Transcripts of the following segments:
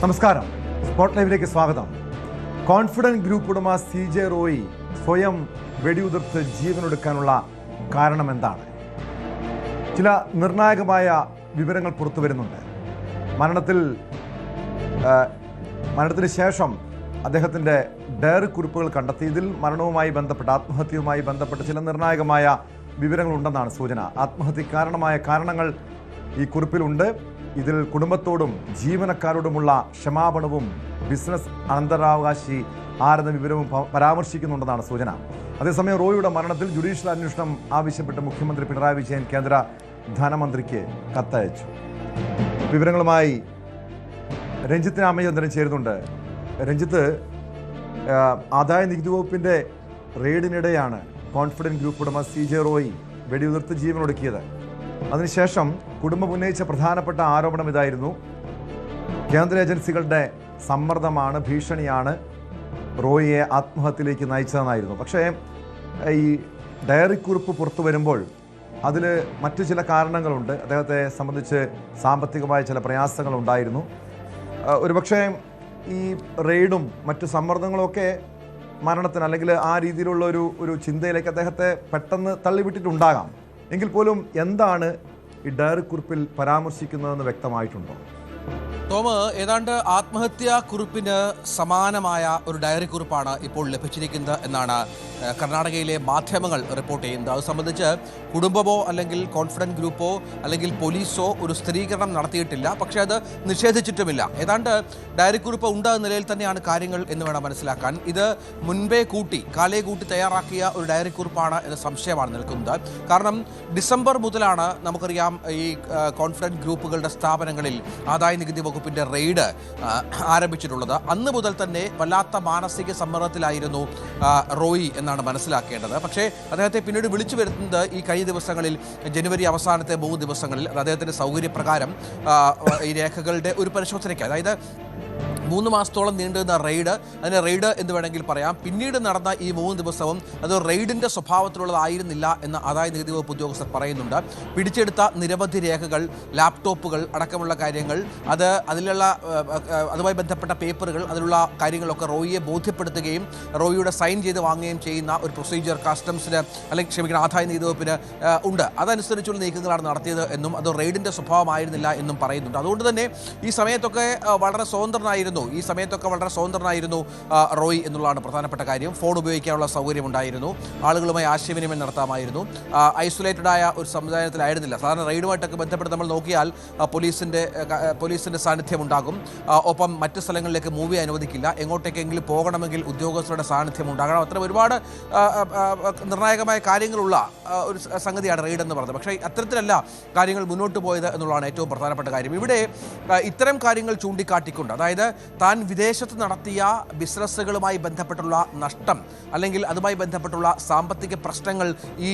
നമസ്കാരം, സ്പോട്ട് ലൈവിലേക്ക് സ്വാഗതം. കോൺഫിഡന്റ് ഗ്രൂപ്പ് ഉടമ CJ റോയി സ്വയം വെടിയുതിർത്ത് ജീവനൊടുക്കാനുള്ള കാരണം എന്താണ്? ചില നിർണായകമായ വിവരങ്ങൾ പുറത്തു വരുന്നുണ്ട്. മരണത്തിന് ശേഷം അദ്ദേഹത്തിൻ്റെ ഡയറി കുറിപ്പുകൾ കണ്ടെത്തി. ഇതിൽ മരണവുമായി ബന്ധപ്പെട്ട, ആത്മഹത്യയുമായി ബന്ധപ്പെട്ട ചില നിർണായകമായ വിവരങ്ങളുണ്ടെന്നാണ് സൂചന. ആത്മഹത്യക്ക് കാരണങ്ങൾ ഈ കുറിപ്പിലുണ്ട്. ഇതിൽ കുടുംബത്തോടും ജീവനക്കാരോടുമുള്ള ക്ഷമാപണവും ബിസിനസ് അനന്തരാവകാശി ആരെന്ന വിവരവും പരാമർശിക്കുന്നുണ്ടെന്നാണ് സൂചന. അതേസമയം റോയിയുടെ മരണത്തിൽ ജുഡീഷ്യൽ അന്വേഷണം ആവശ്യപ്പെട്ട് മുഖ്യമന്ത്രി പിണറായി വിജയൻ കേന്ദ്ര ധനമന്ത്രിക്ക് കത്തയച്ചു. വിവരങ്ങളുമായി രഞ്ജിത്ത് രാമചന്ദ്രൻ ചേരുന്നുണ്ട്. രഞ്ജിത്ത്, ആദായ നികുതി വകുപ്പിൻ്റെ റെയ്ഡിനിടെയാണ് കോൺഫിഡന്റ് ഗ്രൂപ്പ് ഉടമ CJ റോയി വെടിയുതിർത്ത് ജീവനൊടുക്കിയത്. അതിനുശേഷം കുടുംബം ഉന്നയിച്ച പ്രധാനപ്പെട്ട ആരോപണം ഇതായിരുന്നു: കേന്ദ്ര ഏജൻസികളുടെ സമ്മർദ്ദമാണ്, ഭീഷണിയാണ് റോയിയെ ആത്മഹത്യയിലേക്ക് നയിച്ചതെന്നായിരുന്നു. പക്ഷേ ഈ ഡയറി കുറിപ്പ് പുറത്തു വരുമ്പോൾ അതിൽ മറ്റു ചില കാരണങ്ങളുണ്ട്. അദ്ദേഹത്തെ സംബന്ധിച്ച് സാമ്പത്തികമായ ചില പ്രയാസങ്ങളുണ്ടായിരുന്നു. ഒരുപക്ഷെ ഈ റെയ്ഡും മറ്റു സമ്മർദ്ദങ്ങളൊക്കെ മരണത്തിന് അല്ലെങ്കിൽ ആ രീതിയിലുള്ള ഒരു ചിന്തയിലേക്ക് അദ്ദേഹത്തെ പെട്ടെന്ന് തള്ളിവിട്ടിട്ടുണ്ടാകാം. എങ്കിൽ പോലും എന്താണ് ഈ ഡയറി കുറിപ്പിൽ പരാമർശിക്കുന്നതെന്ന് വ്യക്തമായിട്ടുണ്ടോ? ടോമ്, ഏതാണ്ട് ആത്മഹത്യാ കുറിപ്പിന് സമാനമായ ഒരു ഡയറി കുറിപ്പാണ് ഇപ്പോൾ ലഭിച്ചിരിക്കുന്നത് എന്നാണ് കർണാടകയിലെ മാധ്യമങ്ങൾ റിപ്പോർട്ട് ചെയ്യുന്നത്. അത് സംബന്ധിച്ച് കുടുംബമോ അല്ലെങ്കിൽ കോൺഫിഡന്റ് ഗ്രൂപ്പോ അല്ലെങ്കിൽ പോലീസോ ഒരു സ്ഥിരീകരണം നടത്തിയിട്ടില്ല. പക്ഷേ അത് നിഷേധിച്ചിട്ടുമില്ല. ഏതാണ്ട് ഡയറി കുറിപ്പ് ഉണ്ട് എന്ന നിലയിൽ തന്നെയാണ് കാര്യങ്ങൾ എന്ന് വേണം മനസ്സിലാക്കാൻ. ഇത് മുൻപേ കാലേ കൂട്ടി തയ്യാറാക്കിയ ഒരു ഡയറി കുറിപ്പാണ് എന്ന സംശയമാണ് നിൽക്കുന്നത്. കാരണം ഡിസംബർ മുതലാണ് നമുക്കറിയാം ഈ കോൺഫിഡന്റ് ഗ്രൂപ്പുകളുടെ സ്ഥാപനങ്ങളിൽ ആദായ നികുതി വകുപ്പിന്റെ റെയ്ഡ് ആരംഭിച്ചിട്ടുള്ളത്. അന്ന് മുതൽ തന്നെ വല്ലാത്ത മാനസിക സമ്മർദ്ദത്തിലായിരുന്നു റോയി എന്നാണ് മനസ്സിലാക്കേണ്ടത്. പക്ഷേ അദ്ദേഹത്തെ പിന്നീട് വിളിച്ചു വരുന്നത് ഈ കഴിഞ്ഞ ദിവസങ്ങളിൽ, ജനുവരി അവസാനത്തെ 3 ദിവസങ്ങളിൽ അദ്ദേഹത്തിൻ്റെ സൗകര്യപ്രകാരം ഈ രേഖകളുടെ ഒരു പരിശോധനയ്ക്ക്, അതായത് 3 മാസത്തോളം നീണ്ടുന്ന റെയ്ഡ്, അതിന് റെയ്ഡ് എന്ന് വേണമെങ്കിൽ പറയാം. പിന്നീട് നടന്ന ഈ 3 ദിവസവും അത് റെയ്ഡിൻ്റെ സ്വഭാവത്തിലുള്ളതായിരുന്നില്ല എന്ന് ആദായ നികുതി വകുപ്പ് ഉദ്യോഗസ്ഥർ പറയുന്നുണ്ട്. പിടിച്ചെടുത്ത നിരവധി രേഖകൾ, ലാപ്ടോപ്പുകൾ അടക്കമുള്ള കാര്യങ്ങൾ, അതുമായി ബന്ധപ്പെട്ട പേപ്പറുകൾ, അതിലുള്ള കാര്യങ്ങളൊക്കെ റോയിയെ ബോധ്യപ്പെടുത്തുകയും റോയിയുടെ സൈൻ ചെയ്ത് വാങ്ങുകയും ചെയ്യുന്ന ഒരു പ്രൊസീജിയർ കസ്റ്റംസിന് ആദായ നികുതി വകുപ്പിന് ഉണ്ട്. അതനുസരിച്ചുള്ള നീക്കങ്ങളാണ് നടത്തിയത് എന്നും അത് റെയ്ഡിൻ്റെ സ്വഭാവമായിരുന്നില്ല എന്നും പറയുന്നുണ്ട്. അതുകൊണ്ട് തന്നെ ഈ സമയത്തൊക്കെ വളരെ സ്വതന്ത്രനായിരുന്നു റോയി എന്നുള്ളതാണ് പ്രധാനപ്പെട്ട കാര്യം. ഫോൺ ഉപയോഗിക്കാനുള്ള സൗകര്യമുണ്ടായിരുന്നു, ആളുകളുമായി ആശയവിനിമയം നടത്താമായിരുന്നു. ഐസൊലേറ്റഡ് ആയ ഒരു സംവിധാനത്തിലായിരുന്നില്ല. സാധാരണ റെയ്ഡുമായിട്ടൊക്കെ ബന്ധപ്പെട്ട് നമ്മൾ നോക്കിയാൽ പോലീസിൻ്റെ സാന്നിധ്യം ഉണ്ടാകും. ഒപ്പം മറ്റ് സ്ഥലങ്ങളിലേക്ക് മൂവ് ചെയ്യാൻ അനുവദിക്കില്ല. എങ്ങോട്ടേക്കെങ്കിലും പോകണമെങ്കിൽ ഉദ്യോഗസ്ഥരുടെ സാന്നിധ്യം ഉണ്ടാകണം. അത്തരം ഒരുപാട് നിർണായകമായ കാര്യങ്ങളുള്ള ഒരു സംഗതിയാണ് റെയ്ഡ് എന്ന് പറയുന്നത്. പക്ഷേ അത്തരത്തിലല്ല കാര്യങ്ങൾ മുന്നോട്ട് പോയത് എന്നുള്ളതാണ് ഏറ്റവും പ്രധാനപ്പെട്ട കാര്യം. ഇവിടെ ഇത്തരം കാര്യങ്ങൾ ചൂണ്ടിക്കാട്ടിക്കൊണ്ട്, അതായത് താൻ വിദേശത്ത് നടത്തിയ ബിസിനസ്സുകളുമായി ബന്ധപ്പെട്ടുള്ള നഷ്ടം അല്ലെങ്കിൽ അതുമായി ബന്ധപ്പെട്ടുള്ള സാമ്പത്തിക പ്രശ്നങ്ങൾ ഈ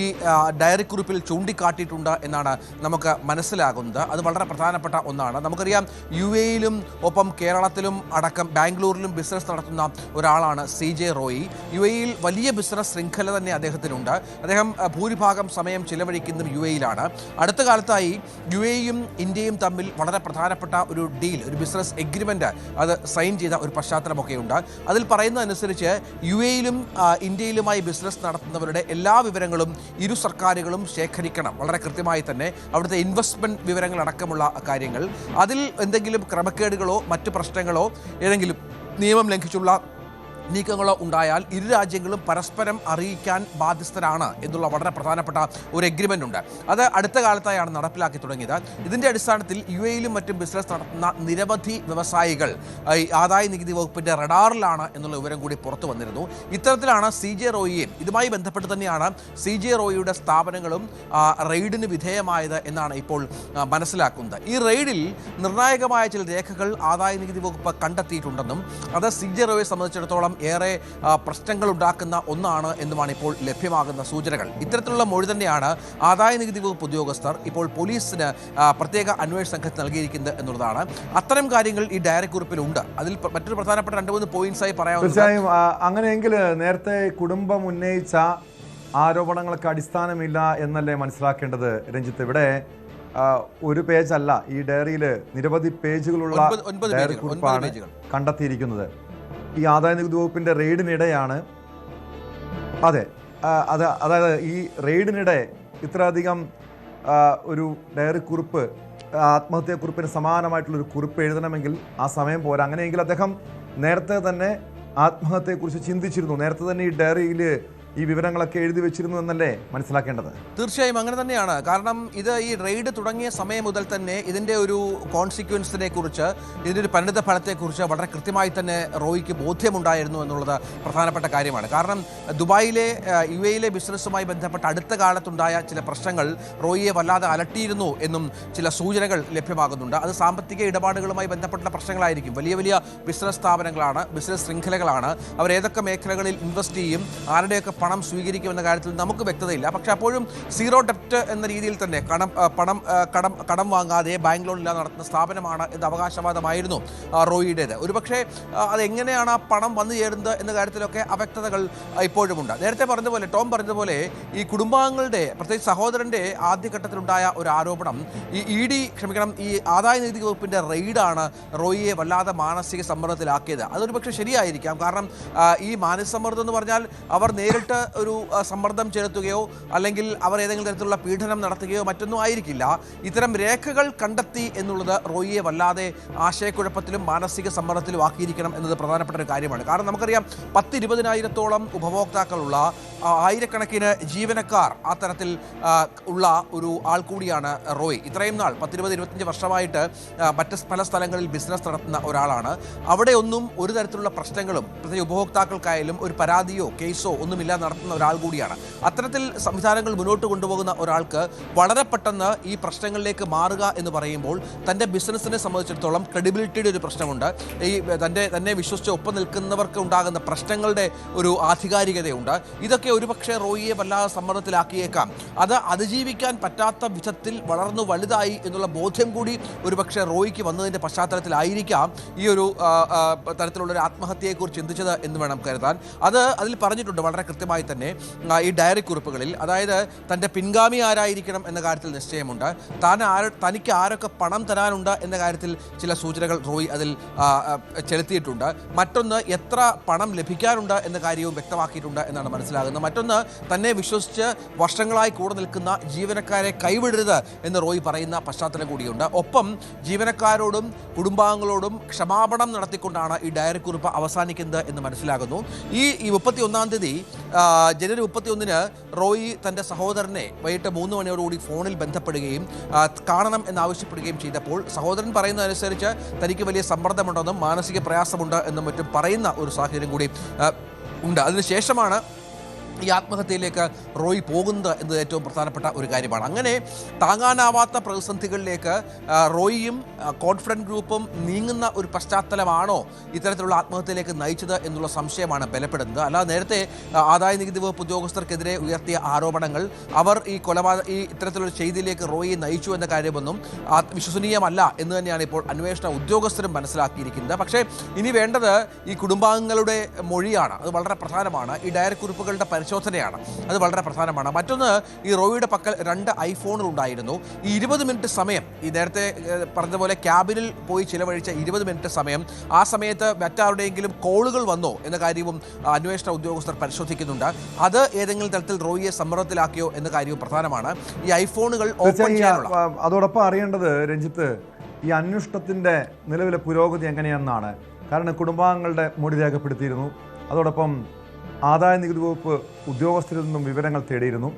ഡയറി കുറിപ്പിൽ ചൂണ്ടിക്കാട്ടിയിട്ടുണ്ട് എന്നാണ് നമുക്ക് മനസ്സിലാകുന്നത്. അത് വളരെ പ്രധാനപ്പെട്ട ഒന്നാണ്. നമുക്കറിയാം UAE-യിലും ഒപ്പം കേരളത്തിലും അടക്കം ബാംഗ്ലൂരിലും ബിസിനസ് നടത്തുന്ന ഒരാളാണ് CJ റോയി. UAE-യിൽ വലിയ ബിസിനസ് ശൃംഖല തന്നെ അദ്ദേഹത്തിനുണ്ട്. അദ്ദേഹം ഭൂരിഭാഗം സമയം ചിലവഴിക്കുന്നതും UAE-യിലാണ്. അടുത്ത കാലത്തായി UAE-യും ഇന്ത്യയും തമ്മിൽ വളരെ പ്രധാനപ്പെട്ട ഒരു ഡീൽ, ഒരു ബിസിനസ് എഗ്രിമെൻ്റ് അത് സൈൻ ചെയ്ത ഒരു പശ്ചാത്തലമൊക്കെയുണ്ട്. അതിൽ പറയുന്നതനുസരിച്ച് UAE-യിലും ഇന്ത്യയിലുമായി ബിസിനസ് നടത്തുന്നവരുടെ എല്ലാ വിവരങ്ങളും ഇരു സർക്കാരുകളും ശേഖരിക്കണം, വളരെ കൃത്യമായി തന്നെ. അവിടുത്തെ ഇൻവെസ്റ്റ്മെൻറ്റ് വിവരങ്ങളടക്കമുള്ള കാര്യങ്ങൾ, അതിൽ എന്തെങ്കിലും ക്രമക്കേടുകളോ മറ്റു പ്രശ്നങ്ങളോ ഏതെങ്കിലും നിയമം ലംഘിച്ചുള്ള നീക്കങ്ങളോ ഉണ്ടായാൽ ഇരു രാജ്യങ്ങളും പരസ്പരം അറിയിക്കാൻ ബാധ്യസ്ഥരാണ് എന്നുള്ള വളരെ പ്രധാനപ്പെട്ട ഒരു എഗ്രിമെൻ്റ് ഉണ്ട്. അത് അടുത്ത കാലത്തായാണ് നടപ്പിലാക്കി തുടങ്ങിയത്. ഇതിൻ്റെ അടിസ്ഥാനത്തിൽ UAE-യിലും മറ്റും ബിസിനസ് നടത്തുന്ന നിരവധി വ്യവസായികൾ ആദായ നികുതി വകുപ്പിൻ്റെ റഡാറിലാണ് എന്നുള്ള വിവരം കൂടി പുറത്തു വന്നിരുന്നു. ഇത്തരത്തിലാണ് CJ റോയിയെയും ഇതുമായി ബന്ധപ്പെട്ട് തന്നെയാണ് CJ റോയിയുടെ സ്ഥാപനങ്ങളും റെയ്ഡിന് വിധേയമായത് എന്നാണ് ഇപ്പോൾ മനസ്സിലാക്കുന്നത്. ഈ റെയ്ഡിൽ നിർണായകമായ ചില രേഖകൾ ആദായ നികുതി വകുപ്പ് കണ്ടെത്തിയിട്ടുണ്ടെന്നും അത് CJ റോയിയെ സംബന്ധിച്ചിടത്തോളം ഏറെ പ്രശ്നങ്ങൾ ഉണ്ടാക്കുന്ന ഒന്നാണ് എന്നുമാണ് ഇപ്പോൾ ലഭ്യമാകുന്ന സൂചനകൾ. ഇത്തരത്തിലുള്ള മൊഴി തന്നെയാണ് ആദായ നികുതി വകുപ്പ് ഉദ്യോഗസ്ഥർ ഇപ്പോൾ പോലീസിന് പ്രത്യേക അന്വേഷണ സംഘത്തിന് നൽകിയിരിക്കുന്നത് എന്നുള്ളതാണ്. അത്തരം കാര്യങ്ങൾ ഈ ഡയറി കുറിപ്പിലുണ്ട്. അതിൽ മറ്റൊരു പ്രധാനപ്പെട്ട 2-3 പോയിന്റ്സായി പറയാവുന്നത്, തീർച്ചയായും അങ്ങനെയെങ്കിൽ നേരത്തെ കുടുംബം ഉന്നയിച്ച ആരോപണങ്ങൾക്ക് അടിസ്ഥാനമില്ല എന്നല്ലേ മനസ്സിലാക്കേണ്ടത് രഞ്ജിത്ത്? ഇവിടെ ഒരു പേജല്ല, ഈ ഡയറിയിൽ നിരവധി പേജുകളുള്ള ഒൻപത് ഡയറി പേജുകൾ, കുറിപ്പാണ് 9 പേജുകൾ. കണ്ടെത്തിയിരിക്കുന്നത്. ഈ ആദായനികുതി വകുപ്പിൻ്റെ റെയ്ഡിനിടെയാണ് അതായത് ഈ റെയ്ഡിനിടെ ഇത്രയധികം ഒരു ഡയറി കുറിപ്പ്, ആത്മഹത്യാക്കുറിപ്പിന് സമാനമായിട്ടുള്ളൊരു കുറിപ്പ് എഴുതണമെങ്കിൽ ആ സമയം പോരാ. അങ്ങനെയെങ്കിൽ അദ്ദേഹം നേരത്തെ തന്നെ ആത്മഹത്യയെക്കുറിച്ച് ചിന്തിച്ചിരുന്നു, നേരത്തെ തന്നെ ഈ ഡയറിയിൽ ഈ വിവരങ്ങളൊക്കെ എഴുതി വെച്ചിരുന്നു എന്നല്ലേ മനസ്സിലാക്കേണ്ടത്? തീർച്ചയായും അങ്ങനെ തന്നെയാണ്. കാരണം ഇത് ഈ റെയ്ഡ് തുടങ്ങിയ സമയം മുതൽ തന്നെ ഇതിൻ്റെ ഒരു കോൺസിക്വൻസിനെ കുറിച്ച്, ഇതിൻ്റെ ഒരു പരിണിത ഫലത്തെക്കുറിച്ച് വളരെ കൃത്യമായി തന്നെ റോയിക്ക് ബോധ്യമുണ്ടായിരുന്നു എന്നുള്ളത് പ്രധാനപ്പെട്ട കാര്യമാണ്. കാരണം ദുബായിലെ UAE ബിസിനസ്സുമായി ബന്ധപ്പെട്ട അടുത്ത കാലത്തുണ്ടായ ചില പ്രശ്നങ്ങൾ റോയിയെ വല്ലാതെ അലട്ടിയിരുന്നു എന്നും ചില സൂചനകൾ ലഭ്യമാകുന്നുണ്ട്. അത് സാമ്പത്തിക ഇടപാടുകളുമായി ബന്ധപ്പെട്ട പ്രശ്നങ്ങളായിരിക്കും. വലിയ വലിയ ബിസിനസ് സ്ഥാപനങ്ങളാണ്, ബിസിനസ് ശൃംഖലകളാണ്. അവർ ഏതൊക്കെ മേഖലകളിൽ ഇൻവെസ്റ്റ് ചെയ്യും, ആരുടെയൊക്കെ പണം സ്വീകരിക്കുമെന്ന കാര്യത്തിൽ നമുക്ക് വ്യക്തതയില്ല. പക്ഷേ അപ്പോഴും സീറോ ഡെപ്റ്റ് എന്ന രീതിയിൽ തന്നെ കടം വാങ്ങാതെ ബാങ്ക് ലോണില്ലാതെ നടത്തുന്ന സ്ഥാപനമാണ് എന്ന അവകാശവാദമായിരുന്നു റോയിയുടേത്. ഒരുപക്ഷെ അതെങ്ങനെയാണ് ആ പണം വന്നു ചേരുന്നത് എന്ന കാര്യത്തിലൊക്കെ അവ്യക്തതകൾ ഇപ്പോഴുമുണ്ട്. നേരത്തെ പറഞ്ഞതുപോലെ, ടോം പറഞ്ഞതുപോലെ, ഈ കുടുംബാംഗങ്ങളുടെ, പ്രത്യേകിച്ച് സഹോദരൻ്റെ ആദ്യഘട്ടത്തിലുണ്ടായ ഒരു ആരോപണം ഈ ആദായനികുതി വകുപ്പിൻ്റെ റെയ്ഡാണ് റോയിയെ വല്ലാതെ മാനസിക സമ്മർദ്ദത്തിലാക്കിയത്. അതൊരു പക്ഷേ ശരിയായിരിക്കാം. കാരണം ഈ മാനസിക സമ്മർദ്ദം എന്ന് പറഞ്ഞാൽ അവർ നേരിട്ട് ഒരു സമ്മർദ്ദം ചെലുത്തുകയോ അല്ലെങ്കിൽ അവർ ഏതെങ്കിലും തരത്തിലുള്ള പീഡനം നടത്തുകയോ മറ്റൊന്നും ആയിരിക്കില്ല. ഇത്തരം രേഖകൾ കണ്ടെത്തി എന്നുള്ളത് റോയിയെ വല്ലാതെ ആശയക്കുഴപ്പത്തിലും മാനസിക സമ്മർദ്ദത്തിലും ആക്കിയിരിക്കണം എന്നത് പ്രധാനപ്പെട്ട ഒരു കാര്യമാണ്. കാരണം നമുക്കറിയാം 10-20,000-ഓളം ഉപഭോക്താക്കളുള്ള, ആയിരക്കണക്കിന് ജീവനക്കാർ ആ തരത്തിൽ ഉള്ള ഒരു ആൾ കൂടിയാണ് റോയ്. ഇത്രയും നാൾ 10-20-25 വർഷമായിട്ട് മറ്റ് പല സ്ഥലങ്ങളിൽ ബിസിനസ് നടത്തുന്ന ഒരാളാണ്. അവിടെ ഒന്നും ഒരു തരത്തിലുള്ള പ്രശ്നങ്ങളും പ്രത്യേകിച്ച് ഉപഭോക്താക്കൾക്കായാലും ഒരു പരാതിയോ കേസോ ഒന്നുമില്ല നടത്തുന്ന ഒരാൾ കൂടിയാണ്. അത്തരത്തിൽ സംവിധാനങ്ങൾ മുന്നോട്ട് കൊണ്ടുപോകുന്ന ഒരാൾക്ക് വളരെ പെട്ടെന്ന് ഈ പ്രശ്നങ്ങളിലേക്ക് മാറുക എന്ന് പറയുമ്പോൾ തൻ്റെ ബിസിനസ്സിനെ സംബന്ധിച്ചിടത്തോളം ക്രെഡിബിലിറ്റിയുടെ ഒരു പ്രശ്നമുണ്ട്. ഈ തന്നെ വിശ്വസിച്ച് ഒപ്പം നിൽക്കുന്നവർക്ക് ഉണ്ടാകുന്ന പ്രശ്നങ്ങളുടെ ഒരു ആധികാരികതയുണ്ട്. ഇതൊക്കെ ഒരുപക്ഷെ റോയിയെ വല്ലാതെ സമ്മർദ്ദത്തിലാക്കിയേക്കാം. അത് അതിജീവിക്കാൻ പറ്റാത്ത വിധത്തിൽ വളർന്നു വലുതായി എന്നുള്ള ബോധ്യം കൂടി ഒരുപക്ഷെ റോയിക്ക് വന്നതിൻ്റെ പശ്ചാത്തലത്തിലായിരിക്കാം ഈ ഒരു തരത്തിലുള്ളൊരു ആത്മഹത്യയെക്കുറിച്ച് ചിന്തിച്ചത് എന്ന് വേണം കരുതാൻ. അതിൽ പറഞ്ഞിട്ടുണ്ട് വളരെ കൃത്യമായി തന്നെ ഈ ഡയറി കുറിപ്പുകളിൽ. അതായത് തൻ്റെ പിൻഗാമി ആരായിരിക്കണം എന്ന കാര്യത്തിൽ നിശ്ചയമുണ്ട്. തനിക്ക് ആരൊക്കെ പണം തരാനുണ്ട് എന്ന കാര്യത്തിൽ ചില സൂചനകൾ റോയ് അതിൽ ചെലുത്തിയിട്ടുണ്ട്. മറ്റൊന്ന്, എത്ര പണം ലഭിക്കാനുണ്ട് എന്ന കാര്യവും വ്യക്തമാക്കിയിട്ടുണ്ട് എന്നാണ് മനസ്സിലാകുന്നത്. മറ്റൊന്ന്, തന്നെ വിശ്വസിച്ച് വർഷങ്ങളായി കൂടെ നിൽക്കുന്ന ജീവനക്കാരെ കൈവിടരുത് എന്ന് റോയ് പറയുന്ന പശ്ചാത്തലം കൂടിയുണ്ട്. ഒപ്പം ജീവനക്കാരോടും കുടുംബാംഗങ്ങളോടും ക്ഷമാപണം നടത്തിക്കൊണ്ടാണ് ഈ ഡയറി കുറിപ്പ് അവസാനിക്കുന്നത് എന്ന് മനസ്സിലാകുന്നു. ഈ 31-ാം തീയതി ജനുവരി 31-ന് റോയി തൻ്റെ സഹോദരനെ വൈകിട്ട് 3 മണിയോടുകൂടി ഫോണിൽ ബന്ധപ്പെടുകയും കാണണം എന്നാവശ്യപ്പെടുകയും ചെയ്തപ്പോൾ സഹോദരൻ പറയുന്നതനുസരിച്ച് തനിക്ക് വലിയ സമ്മർദ്ദമുണ്ടെന്നും മാനസിക പ്രയാസമുണ്ട് എന്നും മറ്റും പറയുന്ന ഒരു സാഹചര്യം കൂടി ഉണ്ട്. അതിനുശേഷമാണ് ഈ ആത്മഹത്യയിലേക്ക് റോയ് പോകുന്നത് എന്നത് ഏറ്റവും പ്രധാനപ്പെട്ട ഒരു കാര്യമാണ്. അങ്ങനെ താങ്ങാനാവാത്ത പ്രതിസന്ധികളിലേക്ക് റോയിയും കോൺഫിഡൻറ്റ് ഗ്രൂപ്പും നീങ്ങുന്ന ഒരു പശ്ചാത്തലമാണോ ഇത്തരത്തിലുള്ള ആത്മഹത്യയിലേക്ക് നയിച്ചത് എന്നുള്ള സംശയമാണ് ബലപ്പെടുന്നത്. അല്ലാതെ നേരത്തെ ആദായനികുതി വകുപ്പ് ഉദ്യോഗസ്ഥർക്കെതിരെ ഉയർത്തിയ ആരോപണങ്ങൾ അവർ ഈ ഇത്തരത്തിലുള്ള ചെയ്തിയിലേക്ക് റോയിയെ നയിച്ചു എന്ന കാര്യമൊന്നും വിശ്വസനീയമല്ല എന്ന് തന്നെയാണ് ഇപ്പോൾ അന്വേഷണ ഉദ്യോഗസ്ഥരും മനസ്സിലാക്കിയിരിക്കുന്നത്. പക്ഷേ ഇനി വേണ്ടത് ഈ കുടുംബാംഗങ്ങളുടെ മൊഴിയാണ്. അത് വളരെ പ്രധാനമാണ്. ഈ ഡയറി കുറിപ്പുകളുടെ പരിശോധനയാണ്, അത് വളരെ പ്രധാനമാണ്. മറ്റൊന്ന്, ഈ റോയിയുടെ പക്കൽ 2 ഐഫോണുകൾ ഉണ്ടായിരുന്നു. ഈ 20 മിനിറ്റ് സമയം, ഈ നേരത്തെ പറഞ്ഞതുപോലെ ക്യാബിനിൽ പോയി ചിലവഴിച്ച 20 മിനിറ്റ് സമയം, ആ സമയത്ത് മറ്റാരുടെയെങ്കിലും കോളുകൾ വന്നോ എന്ന കാര്യവും അന്വേഷണ ഉദ്യോഗസ്ഥർ പരിശോധിക്കുന്നുണ്ട്. അത് ഏതെങ്കിലും തരത്തിൽ റോയിയെ സമ്മർദ്ദത്തിലാക്കിയോ എന്ന കാര്യവും പ്രധാനമാണ്. ഈ ഐഫോണുകൾ ഓപ്പൺ ചെയ്യാനുള്ള അതോടൊപ്പം അറിയേണ്ടത് രഞ്ജിത്ത്, ഈ അന്വേഷണത്തിൻ്റെ നിലവിലെ പുരോഗതി എങ്ങനെയെന്നാണ്. കാരണം കുടുംബാംഗങ്ങളുടെ മൊഴി രേഖപ്പെടുത്തിയിരുന്നു. അതോടൊപ്പം ആദായനികുതി വകുപ്പ് ഉദ്യോഗസ്ഥരിൽ നിന്നും വിവരങ്ങൾ തേടിയിരുന്നു.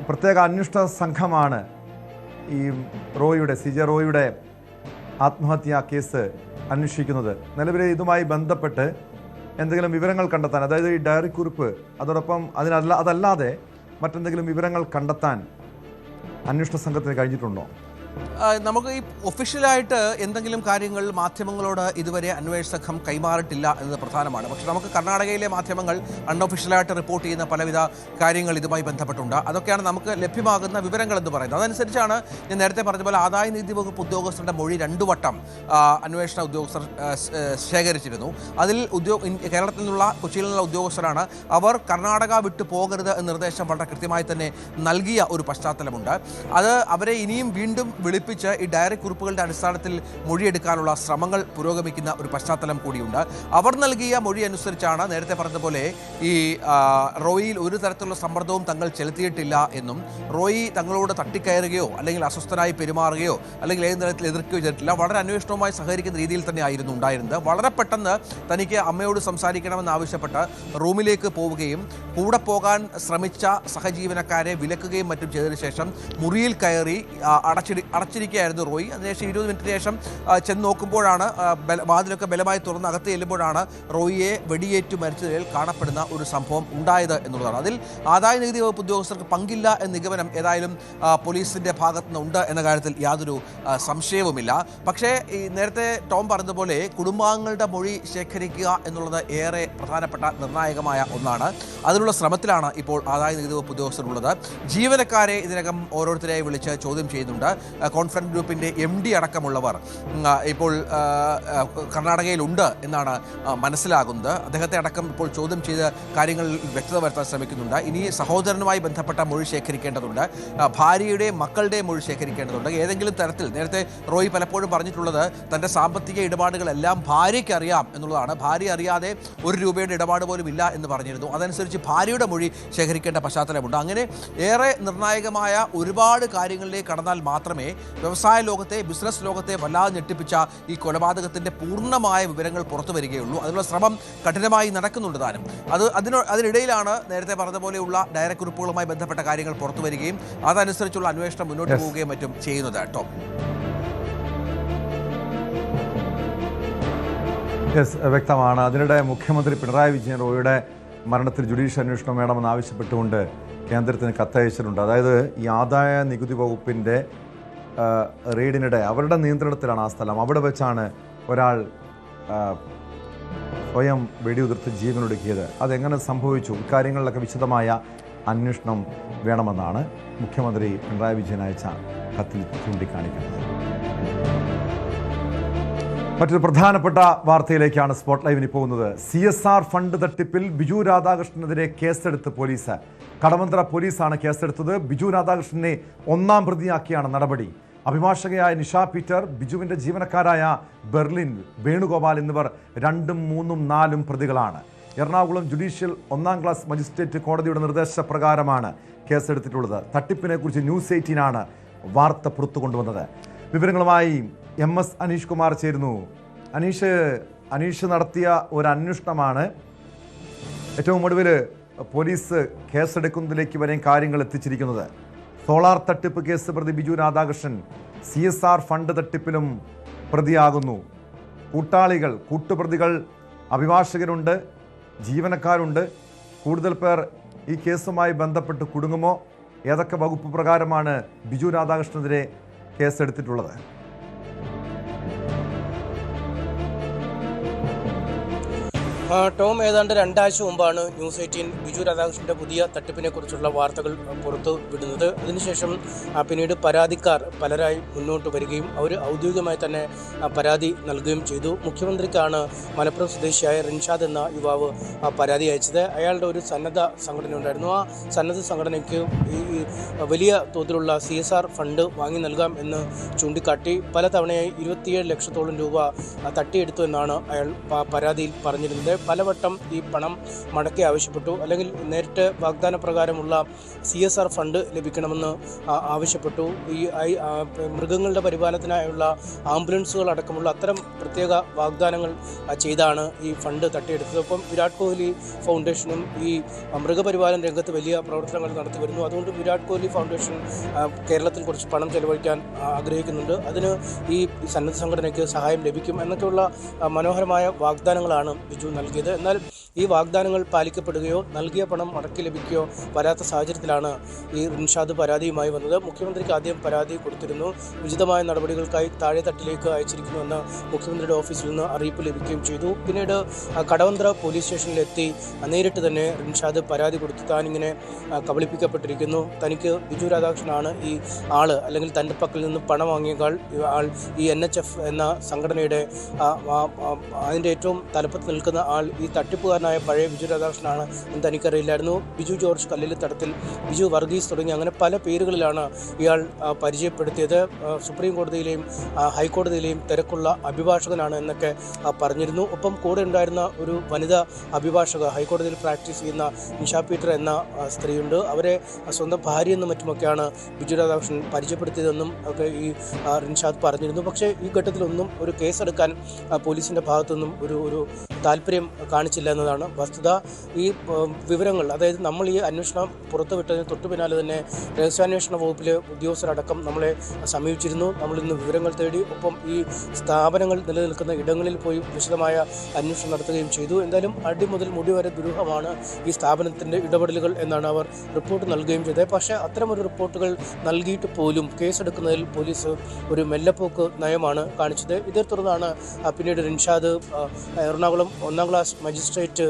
പ്രത്യേക അന്വേഷണ സംഘമാണ് ഈ CJ റോയിയുടെ ആത്മഹത്യാ കേസ് അന്വേഷിക്കുന്നത്. നിലവിലെ ഇതുമായി ബന്ധപ്പെട്ട് എന്തെങ്കിലും വിവരങ്ങൾ കണ്ടെത്താൻ, അതായത് ഈ ഡയറി കുറിപ്പ്, അതോടൊപ്പം അതല്ലാതെ മറ്റെന്തെങ്കിലും വിവരങ്ങൾ കണ്ടെത്താൻ അന്വേഷണ സംഘത്തിന് കഴിഞ്ഞിട്ടുണ്ടോ? നമുക്ക് ഈ ഒഫീഷ്യലായിട്ട് എന്തെങ്കിലും കാര്യങ്ങൾ മാധ്യമങ്ങളോട് ഇതുവരെ അന്വേഷണ സംഘം കൈമാറിയിട്ടില്ല എന്നത് പ്രധാനമാണ്. പക്ഷേ നമുക്ക് കർണാടകയിലെ മാധ്യമങ്ങൾ അൺഒഫീഷ്യലായിട്ട് റിപ്പോർട്ട് ചെയ്യുന്ന പലവിധ കാര്യങ്ങൾ ഇതുമായി ബന്ധപ്പെട്ടുണ്ട്. അതൊക്കെയാണ് നമുക്ക് ലഭ്യമാകുന്ന വിവരങ്ങൾ എന്ന് പറയുന്നത്. അതനുസരിച്ചാണ് ഞാൻ നേരത്തെ പറഞ്ഞ പോലെ ആദായ നികുതി വകുപ്പ് ഉദ്യോഗസ്ഥരുടെ മൊഴി 2 വട്ടം അന്വേഷണ ഉദ്യോഗസ്ഥർ ശേഖരിച്ചിരുന്നു. അതിൽ കേരളത്തിൽ നിന്നുള്ള കൊച്ചിയിൽ നിന്നുള്ള ഉദ്യോഗസ്ഥരാണ്. അവർ കർണാടക വിട്ടു പോകരുത് എന്ന നിർദ്ദേശം വളരെ കൃത്യമായി തന്നെ നൽകിയ ഒരു പശ്ചാത്തലമുണ്ട്. അത് അവരെ ഇനിയും വീണ്ടും വിളിപ്പിച്ച് ഈ ഡയറി കുറിപ്പുകളുടെ അടിസ്ഥാനത്തിൽ മൊഴിയെടുക്കാനുള്ള ശ്രമങ്ങൾ പുരോഗമിക്കുന്ന ഒരു പശ്ചാത്തലം കൂടിയുണ്ട്. അവർ നൽകിയ മൊഴി അനുസരിച്ചാണ് നേരത്തെ പറഞ്ഞതുപോലെ ഈ റോയിയിൽ ഒരു തരത്തിലുള്ള സമ്മർദ്ദവും തങ്ങൾ ചെലുത്തിയിട്ടില്ല എന്നും റോയി തങ്ങളോട് തട്ടിക്കയറുകയോ അല്ലെങ്കിൽ അസ്വസ്ഥനായി പെരുമാറുകയോ അല്ലെങ്കിൽ ഏത് തരത്തിൽ എതിർക്കുകയോ ചെയ്തിട്ടില്ല. വളരെ അന്വേഷണവുമായി സഹകരിക്കുന്ന രീതിയിൽ തന്നെ ആയിരുന്നു ഉണ്ടായിരുന്നത്. വളരെ പെട്ടെന്ന് തനിക്ക് അമ്മയോട് സംസാരിക്കണമെന്ന് ആവശ്യപ്പെട്ട് റൂമിലേക്ക് പോവുകയും കൂടെ പോകാൻ ശ്രമിച്ച സഹജീവനക്കാരെ വിലക്കുകയും മറ്റും ചെയ്തതിനു ശേഷം മുറിയിൽ കയറി അടച്ചിരിക്കുകയായിരുന്നു റോയി. അതിനുശേഷം 20 മിനിറ്റിന് ശേഷം ചെന്ന് നോക്കുമ്പോഴാണ് വാതിലൊക്കെ ബലമായി തുറന്ന് അകത്ത് ചെല്ലുമ്പോഴാണ് റോയിയെ വെടിയേറ്റു മരിച്ച നിലയിൽ കാണപ്പെടുന്ന ഒരു സംഭവം ഉണ്ടായത് എന്നുള്ളതാണ്. അതിൽ ആദായ നികുതി വകുപ്പ് ഉദ്യോഗസ്ഥർക്ക് പങ്കില്ല എന്ന നിഗമനം ഏതായാലും പോലീസിന്റെ ഭാഗത്തു നിന്നുണ്ട് എന്ന കാര്യത്തിൽ യാതൊരു സംശയവുമില്ല. പക്ഷേ ഈ നേരത്തെ ടോം പറഞ്ഞതുപോലെ കുടുംബാംഗങ്ങളുടെ മൊഴി ശേഖരിക്കുക എന്നുള്ളത് ഏറെ പ്രധാനപ്പെട്ട നിർണായകമായ ഒന്നാണ്. അതിനുള്ള ശ്രമത്തിലാണ് ഇപ്പോൾ ആദായ നികുതി വകുപ്പ് ഉദ്യോഗസ്ഥരുള്ളത്. ജീവനക്കാരെ ഇതിനകം ഓരോരുത്തരെയായി വിളിച്ച് ചോദ്യം ചെയ്യുന്നുണ്ട്. കോൺഫറൻസ് ഗ്രൂപ്പിന്റെ MD അടക്കമുള്ളവർ ഇപ്പോൾ കർണാടകയിലുണ്ട് എന്നാണ് മനസ്സിലാകുന്നത്. അദ്ദേഹത്തെ അടക്കം ഇപ്പോൾ ചോദ്യം ചെയ്ത് കാര്യങ്ങളിൽ വ്യക്തത വരുത്താൻ ശ്രമിക്കുന്നുണ്ട്. ഇനി സഹോദരനുമായി ബന്ധപ്പെട്ട മൊഴി ശേഖരിക്കേണ്ടതുണ്ട്. ഭാര്യയുടെ മക്കളുടെ മൊഴി ശേഖരിക്കേണ്ടതുണ്ട്. ഏതെങ്കിലും തരത്തിൽ നേരത്തെ റോയി പലപ്പോഴും പറഞ്ഞിട്ടുള്ളത് തൻ്റെ സാമ്പത്തിക ഇടപാടുകളെല്ലാം ഭാര്യയ്ക്ക് അറിയാം എന്നുള്ളതാണ്. ഭാര്യ അറിയാതെ 1 രൂപയുടെ ഇടപാട് പോലും ഇല്ല എന്ന് പറഞ്ഞിരുന്നു. അതനുസരിച്ച് ഭാര്യയുടെ മൊഴി ശേഖരിക്കേണ്ട പശ്ചാത്തലമുണ്ട്. അങ്ങനെ ഏറെ നിർണായകമായ ഒരുപാട് കാര്യങ്ങളിലേക്ക് കടന്നാൽ മാത്രമേ വ്യവസായ ലോകത്തെ, ബിസിനസ് ലോകത്തെ വല്ലാതെ ഞെട്ടിപ്പിച്ച ഈ കൊലപാതകത്തിൻ്റെ പൂർണ്ണമായ വിവരങ്ങൾ പുറത്തു വരികയുള്ളൂ. അതിനുള്ള ശ്രമം കഠിനമായി നടക്കുന്നുണ്ട് താനും. അതിനിടയിലാണ് നേരത്തെ പറഞ്ഞ പോലെയുള്ള ഡയറി കുറിപ്പുകളുമായി ബന്ധപ്പെട്ട കാര്യങ്ങൾ പുറത്തു വരികയും അതനുസരിച്ചുള്ള അന്വേഷണം മുന്നോട്ട് പോവുകയും മറ്റും ചെയ്യുന്നത് കേട്ടോ. വ്യക്തമാണ്. അതിനിടെ മുഖ്യമന്ത്രി പിണറായി വിജയൻ റോയിയുടെ മരണത്തിൽ ജുഡീഷ്യൽ അന്വേഷണം വേണമെന്ന് ആവശ്യപ്പെട്ടുകൊണ്ട് കേന്ദ്രത്തിന് കത്തയച്ചിട്ടുണ്ട്. അതായത് ഈ ആദായ നികുതി വകുപ്പിൻ്റെ റെയ്ഡിനിടെ അവരുടെ നിയന്ത്രണത്തിലാണ് ആ സ്ഥലം. അവിടെ വെച്ചാണ് ഒരാൾ സ്വയം വെടിയുതിർത്ത് ജീവനൊടുക്കിയത്. അതെങ്ങനെ സംഭവിച്ചു? ഇക്കാര്യങ്ങളിലൊക്കെ വിശദമായ അന്വേഷണം വേണമെന്നാണ് മുഖ്യമന്ത്രി പിണറായി വിജയൻ അയച്ച കത്തിൽ ചൂണ്ടിക്കാണിക്കുന്നത്. മറ്റൊരു പ്രധാനപ്പെട്ട വാർത്തയിലേക്കാണ് സ്പോട്ട് ലൈവിന് പോകുന്നത്. CSR ഫണ്ട് തട്ടിപ്പിൽ ബിജു രാധാകൃഷ്ണനെതിരെ കേസെടുത്ത് പോലീസ്. കടവന്ത്ര പോലീസാണ് കേസെടുത്തത്. ബിജു രാധാകൃഷ്ണനെ 1-ാം പ്രതിയാക്കിയാണ് നടപടി. അഭിഭാഷകയായ നിഷ പീറ്റർ, ബിജുവിൻ്റെ ജീവനക്കാരായ ബെർലിൻ, വേണുഗോപാൽ എന്നിവർ 2ഉം 3ഉം 4ഉം പ്രതികളാണ്. എറണാകുളം ജുഡീഷ്യൽ 1-ാം ക്ലാസ് മജിസ്ട്രേറ്റ് കോടതിയുടെ നിർദ്ദേശപ്രകാരമാണ് കേസെടുത്തിട്ടുള്ളത്. തട്ടിപ്പിനെക്കുറിച്ച് ന്യൂസ് 18 വാർത്ത പുറത്തു കൊണ്ടുവന്നത്. വിവരങ്ങളുമായി MS അനീഷ് കുമാർ ചേരുന്നു. അനീഷ് നടത്തിയ ഒരു അന്വേഷണമാണ് ഏറ്റവും ഒടുവിൽ പോലീസ് കേസെടുക്കുന്നതിലേക്ക് വരെയും കാര്യങ്ങൾ എത്തിച്ചിരിക്കുന്നത്. സോളാർ തട്ടിപ്പ് കേസ് പ്രതി ബിജു രാധാകൃഷ്ണൻ CSR ഫണ്ട് തട്ടിപ്പിലും പ്രതിയാകുന്നു. കൂട്ടുപ്രതികൾ അഭിഭാഷകരുണ്ട്, ജീവനക്കാരുണ്ട്. കൂടുതൽ പേർ ഈ കേസുമായി ബന്ധപ്പെട്ട് കുടുങ്ങുമോ? ഏതൊക്കെ വകുപ്പ് പ്രകാരമാണ് ബിജു രാധാകൃഷ്ണനെതിരെ കേസെടുത്തിട്ടുള്ളത്? ടോം, ഏതാണ്ട് 2 ആഴ്ച മുമ്പാണ് ന്യൂസ് 18 ബിജു രാധാകൃഷ്ണൻ്റെ പുതിയ തട്ടിപ്പിനെ കുറിച്ചുള്ള വാർത്തകൾ പുറത്തു വിടുന്നത്. അതിനുശേഷം പിന്നീട് പരാതിക്കാർ പലരായി മുന്നോട്ട് വരികയും അവർ ഔദ്യോഗികമായി തന്നെ പരാതി നൽകുകയും ചെയ്തു. മുഖ്യമന്ത്രിക്കാണ് മലപ്പുറം സ്വദേശിയായ റിൻഷാദ് എന്ന യുവാവ് പരാതി അയച്ചത്. അയാളുടെ ഒരു സന്നദ്ധ സംഘടന ഉണ്ടായിരുന്നു. ആ സന്നദ്ധ സംഘടനയ്ക്ക് ഈ വലിയ തോതിലുള്ള CSR ഫണ്ട് വാങ്ങി നൽകാം എന്ന് ചൂണ്ടിക്കാട്ടി പലതവണയായി 27 ലക്ഷത്തോളം രൂപ തട്ടിയെടുത്തു എന്നാണ് അയാൾ പരാതിയിൽ പറഞ്ഞിരുന്നത്. പലവട്ടം ഈ പണം മടക്കി ആവശ്യപ്പെട്ടു, അല്ലെങ്കിൽ നേരിട്ട് വാഗ്ദാന പ്രകാരമുള്ള CSR ഫണ്ട് ലഭിക്കണമെന്ന് ആവശ്യപ്പെട്ടു. ഈ മൃഗങ്ങളുടെ പരിപാലനത്തിനായുള്ള ആംബുലൻസുകൾ അടക്കമുള്ള അത്തരം പ്രത്യേക വാഗ്ദാനങ്ങൾ ചെയ്താണ് ഈ ഫണ്ട് തട്ടിയെടുത്തത്. ഒപ്പം വിരാട് കോഹ്ലി ഫൗണ്ടേഷനും ഈ മൃഗപരിപാലന രംഗത്ത് വലിയ പ്രവർത്തനങ്ങൾ നടത്തി വരുന്നു. അതുകൊണ്ട് വിരാട് കോഹ്ലി ഫൗണ്ടേഷൻ കേരളത്തിൽ കുറച്ച് പണം ചെലവഴിക്കാൻ ആഗ്രഹിക്കുന്നുണ്ട്. അതിന് ഈ സന്നദ്ധ സംഘടനയ്ക്ക് സഹായം ലഭിക്കും എന്നൊക്കെയുള്ള മനോഹരമായ വാഗ്ദാനങ്ങളാണ് ബിജു നൽകിയത്. എന്നാൽ ഈ വാഗ്ദാനങ്ങൾ പാലിക്കപ്പെടുകയോ നൽകിയ പണം മടക്കി ലഭിക്കുകയോ വരാത്ത സാഹചര്യത്തിലാണ് ഈ റിൻഷാദ് പരാതിയുമായി വന്നത്. മുഖ്യമന്ത്രിക്ക് ആദ്യം പരാതി കൊടുത്തിരുന്നു. ഉചിതമായ നടപടികൾക്കായി താഴെത്തട്ടിലേക്ക് അയച്ചിരിക്കുന്നുവെന്ന് മുഖ്യമന്ത്രിയുടെ ഓഫീസിൽ നിന്ന് അറിയിപ്പ് ലഭിക്കുകയും ചെയ്തു. പിന്നീട് കടവന്ത്ര പോലീസ് സ്റ്റേഷനിലെത്തി നേരിട്ട് തന്നെ റിൻഷാദ് പരാതി കൊടുത്തു. താനിങ്ങനെ കബളിപ്പിക്കപ്പെട്ടിരിക്കുന്നു, തനിക്ക് ബിജു രാധാകൃഷ്ണനാണ് ഈ ആള്, അല്ലെങ്കിൽ തൻ്റെ പക്കൽ നിന്ന് പണം വാങ്ങിയേക്കാൾ ആൾ ഈ NHF എന്ന സംഘടനയുടെ അതിൻ്റെ ഏറ്റവും തലപ്പത്ത് നിൽക്കുന്ന ആൾ ഈ തട്ടിപ്പുകാരനായ പഴയ ബിജു രാധാകൃഷ്ണനാണ് എന്ന് തനിക്കറിയില്ലായിരുന്നു. ബിജു ജോർജ് കല്ലിലിത്തടത്തിൽ, ബിജു വർഗീസ് തുടങ്ങി അങ്ങനെ പല പേരുകളിലാണ് ഇയാൾ പരിചയപ്പെടുത്തിയത്. സുപ്രീം കോടതിയിലെയും ഹൈക്കോടതിയിലെയും തിരക്കുള്ള അഭിഭാഷകനാണ് എന്നൊക്കെ പറഞ്ഞിരുന്നു. ഒപ്പം കൂടെ ഉണ്ടായിരുന്ന ഒരു വനിതാ അഭിഭാഷക, ഹൈക്കോടതിയിൽ പ്രാക്ടീസ് ചെയ്യുന്ന നിഷ പീറ്റർ എന്ന സ്ത്രീയുണ്ട്. അവരെ സ്വന്തം ഭാര്യയെന്നും മറ്റുമൊക്കെയാണ് ബിജു രാധാകൃഷ്ണൻ പരിചയപ്പെടുത്തിയതെന്നും ഒക്കെ ഈ റിൻഷാദ് പറഞ്ഞിരുന്നു. പക്ഷേ ഈ ഘട്ടത്തിലൊന്നും ഒരു കേസെടുക്കാൻ പോലീസിൻ്റെ ഭാഗത്തുനിന്നും ഒരു താല്പര്യം കാണിച്ചില്ല എന്നതാണ് വസ്തുത. ഈ വിവരങ്ങൾ, അതായത് നമ്മൾ ഈ അന്വേഷണം പുറത്തുവിട്ടതിന് തൊട്ടു പിന്നാലെ തന്നെ രഹസ്യാന്വേഷണ വകുപ്പിലെ ഉദ്യോഗസ്ഥരടക്കം നമ്മളെ സമീപിച്ചിരുന്നു. നമ്മളിന്ന് വിവരങ്ങൾ തേടി, ഒപ്പം ഈ സ്ഥാപനങ്ങൾ നിലനിൽക്കുന്ന ഇടങ്ങളിൽ പോയി വിശദമായ അന്വേഷണം നടത്തുകയും ചെയ്തു. എന്തായാലും അടി മുതൽ മുടി വരെ ദുരൂഹമാണ് ഈ സ്ഥാപനത്തിൻ്റെ ഇടപെടലുകൾ എന്നാണ് അവർ റിപ്പോർട്ട് നൽകുകയും ചെയ്തത്. പക്ഷേ അത്തരമൊരു റിപ്പോർട്ടുകൾ നൽകിയിട്ട് പോലും കേസെടുക്കുന്നതിൽ പോലീസ് ഒരു മെല്ലപ്പോക്ക് നയമാണ് കാണിച്ചത്. ഇതേ തുടർന്നാണ് പിന്നീട് റിൻഷാദ് എറണാകുളം 1-ാം ക്ലാസ് മജിസ്ട്രേറ്റ്